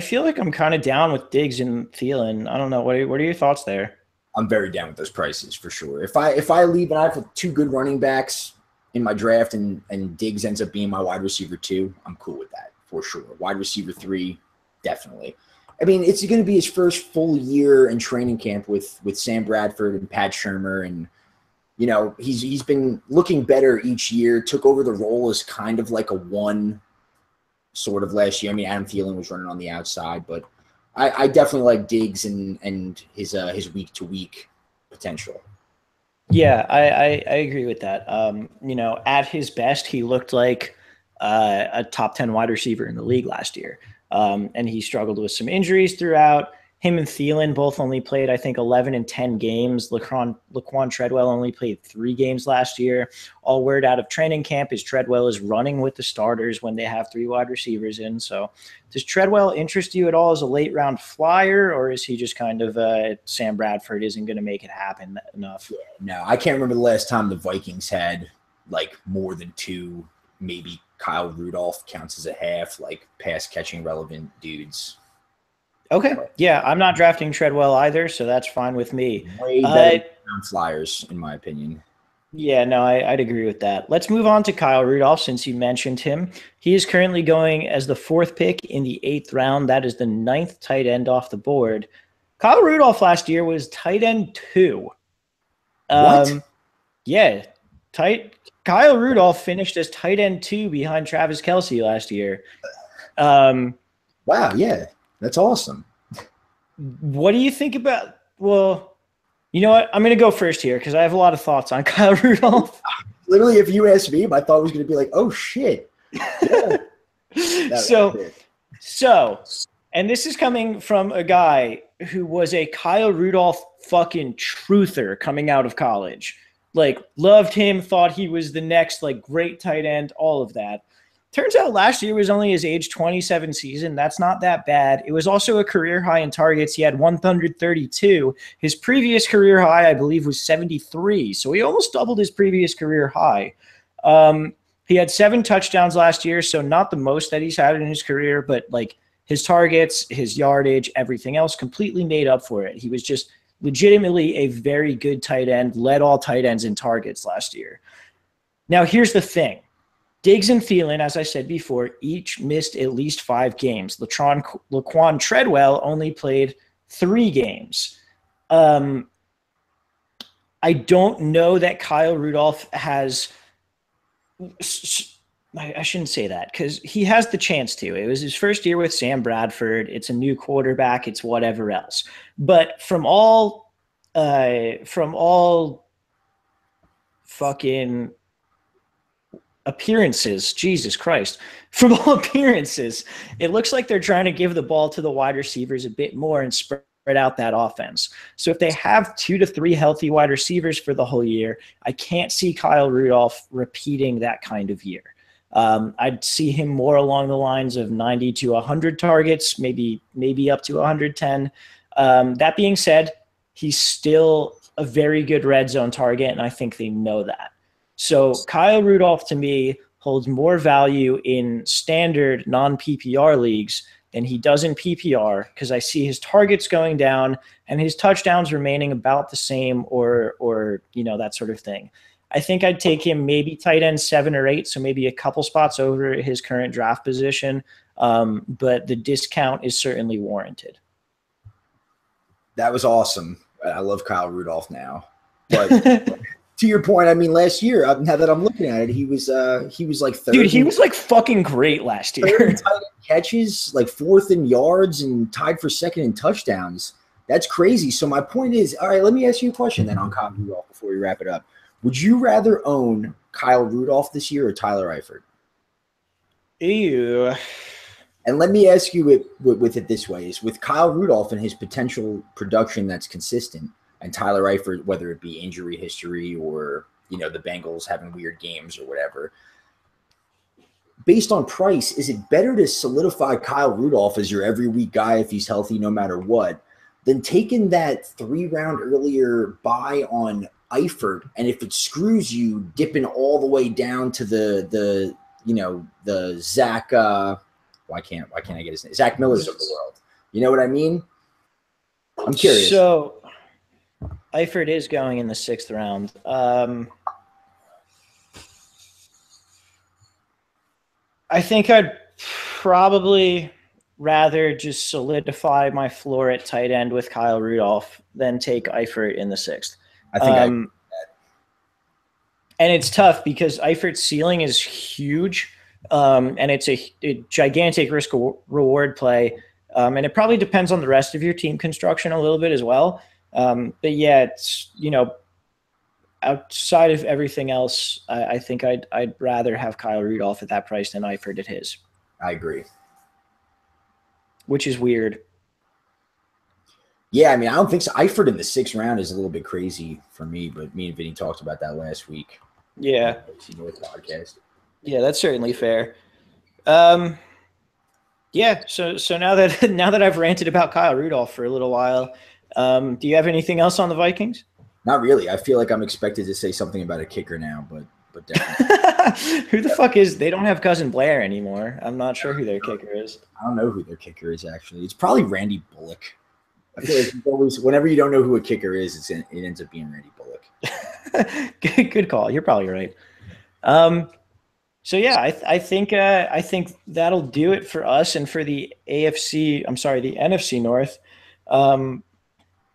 A: feel like I'm kind of down with Diggs and Thielen. I don't know. What are your thoughts there?
B: I'm very down with those prices for sure. If I leave and I have 2 good running backs in my draft and Diggs ends up being my wide receiver 2, I'm cool with that for sure. Wide receiver 3, definitely. I mean, it's going to be his first full year in training camp with Sam Bradford and Pat Shurmur, and you know he's been looking better each year. Took over the role as kind of like a 1 sort of last year. I mean, Adam Thielen was running on the outside, but I definitely like Diggs and his week to week potential.
A: Yeah, I agree with that. You know, at his best, he looked like a top 10 wide receiver in the league last year. And he struggled with some injuries throughout. Him and Thielen both only played, I think, 11 and 10 games. Laquan Treadwell only played 3 games last year. All word out of training camp is Treadwell is running with the starters when they have 3 wide receivers in. So does Treadwell interest you at all as a late round flyer, or is he just kind of Sam Bradford isn't going to make it happen enough?
B: No, I can't remember the last time the Vikings had like more than 2, maybe Kyle Rudolph counts as a half, like pass catching relevant dudes.
A: Okay. Yeah, I'm not drafting Treadwell either, so that's fine with me.
B: Way better than Flyers, in my opinion.
A: Yeah, no, I'd agree with that. Let's move on to Kyle Rudolph since you mentioned him. He is currently going as the 4th pick in the 8th round. That is the 9th tight end off the board. Kyle Rudolph last year was tight end 2.
B: What?
A: Yeah, Kyle Rudolph finished as tight end 2 behind Travis Kelce last year.
B: Wow, yeah. That's awesome.
A: What do you think about – well, you know what? I'm going to go first here because I have a lot of thoughts on Kyle Rudolph.
B: Literally, if you asked me, my thought was going to be like, oh, shit. Yeah.
A: So, and this is coming from a guy who was a Kyle Rudolph fucking truther coming out of college. Like, loved him, thought he was the next, like, great tight end, all of that. Turns out last year was only his age 27 season. That's not that bad. It was also a career high in targets. He had 132. His previous career high, I believe, was 73. So he almost doubled his previous career high. He had 7 touchdowns last year, so not the most that he's had in his career, but like his targets, his yardage, everything else completely made up for it. He was just legitimately a very good tight end, led all tight ends in targets last year. Now, here's the thing. Diggs and Thielen, as I said before, each missed at least 5 games. Laquan Treadwell only played 3 games. I don't know that Kyle Rudolph has – I shouldn't say that because he has the chance to. It was his first year with Sam Bradford. It's a new quarterback. It's whatever else. But from all fucking – appearances, Jesus Christ, from all appearances, it looks like they're trying to give the ball to the wide receivers a bit more and spread out that offense. So if they have 2 to 3 healthy wide receivers for the whole year, I can't see Kyle Rudolph repeating that kind of year. I'd see him more along the lines of 90 to 100 targets, maybe up to 110. That being said, he's still a very good red zone target, and I think they know that. So Kyle Rudolph, to me, holds more value in standard non-PPR leagues than he does in PPR because I see his targets going down and his touchdowns remaining about the same or you know, that sort of thing. I think I'd take him maybe tight end 7 or 8, so maybe a couple spots over his current draft position, but the discount is certainly warranted.
B: That was awesome. I love Kyle Rudolph now. But to your point, I mean, last year, now that I'm looking at it, he was like third.
A: Dude, he was like fucking great last year.
B: Third in tight end catches, like fourth in yards, and tied for second in touchdowns. That's crazy. So my point is, all right, let me ask you a question then on Kyle Rudolph before we wrap it up. Would you rather own Kyle Rudolph this year or Tyler Eifert?
A: Ew.
B: And let me ask you it with it this way: is with Kyle Rudolph and his potential production that's consistent, and Tyler Eifert, whether it be injury history or the Bengals having weird games or whatever, based on price, is it better to solidify Kyle Rudolph as your every week guy if he's healthy, no matter what, than taking that 3-round earlier buy on Eifert, and if it screws you, dipping all the way down to the Zach. Why can't I get his name? Zach Miller's of the world. You know what I mean? I'm curious.
A: So Eifert is going in the 6th round. I think I'd probably rather just solidify my floor at tight end with Kyle Rudolph than take Eifert in the 6th.
B: I think
A: and it's tough because Eifert's ceiling is huge. And it's a gigantic risk reward play. And it probably depends on the rest of your team construction a little bit as well. But yeah, it's, outside of everything else, I think I'd rather have Kyle Rudolph at that price than Eifert at his.
B: I agree.
A: Which is weird.
B: Yeah, I mean, I don't think so. Eifert in the 6th round is a little bit crazy for me, but me and Vinny talked about that last week.
A: Yeah.
B: NFC North podcast.
A: Yeah, that's certainly fair. Yeah, so now that I've ranted about Kyle Rudolph for a little while, do you have anything else on the Vikings?
B: Not really. I feel like I'm expected to say something about a kicker now, but definitely.
A: Who the fuck is? They don't have Cousin Blair anymore. I'm not sure who their kicker is.
B: I don't know who their kicker is actually. It's probably Randy Bullock. I feel like always, whenever you don't know who a kicker is, it ends up being Randy Bullock.
A: Good call. You're probably right. So yeah, I think that'll do it for us and for the the NFC North.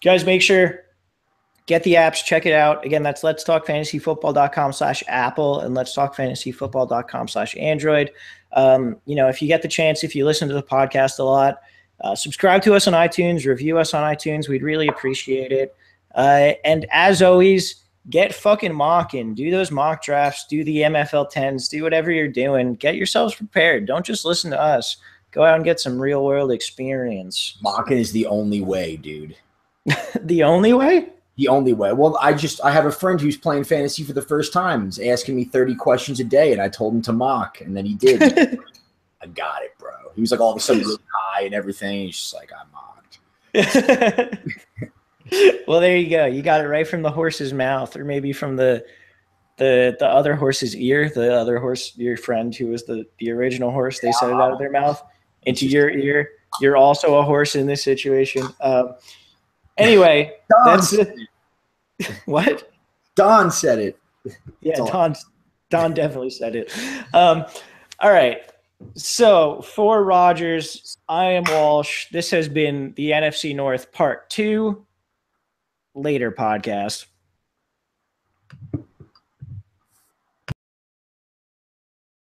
A: Guys, make sure get the apps, check it out. Again, that's letstalkfantasyfootball.com/Apple and letstalkfantasyfootball.com/Android. If you get the chance, if you listen to the podcast a lot, subscribe to us on iTunes, review us on iTunes. We'd really appreciate it. And as always, get fucking mocking. Do those mock drafts. Do the MFL 10s. Do whatever you're doing. Get yourselves prepared. Don't just listen to us. Go out and get some real world experience.
B: Mocking is the only way, dude.
A: The only way?
B: The only way. Well, I have a friend who's playing fantasy for the first time. He's asking me 30 questions a day, and I told him to mock, and then he did. I got it, bro. He was like all of a sudden really high and everything. He's just like, I mocked.
A: Well, there you go. You got it right from the horse's mouth, or maybe from the other horse's ear. The other horse, your friend who was the original horse, they said it out of their mouth into your ear. You're also a horse in this situation. Anyway, that's it. What?
B: Don said it.
A: Yeah, Don definitely said it. All right. So for Rogers, I am Walsh. This has been the NFC North Part 2. Later podcast.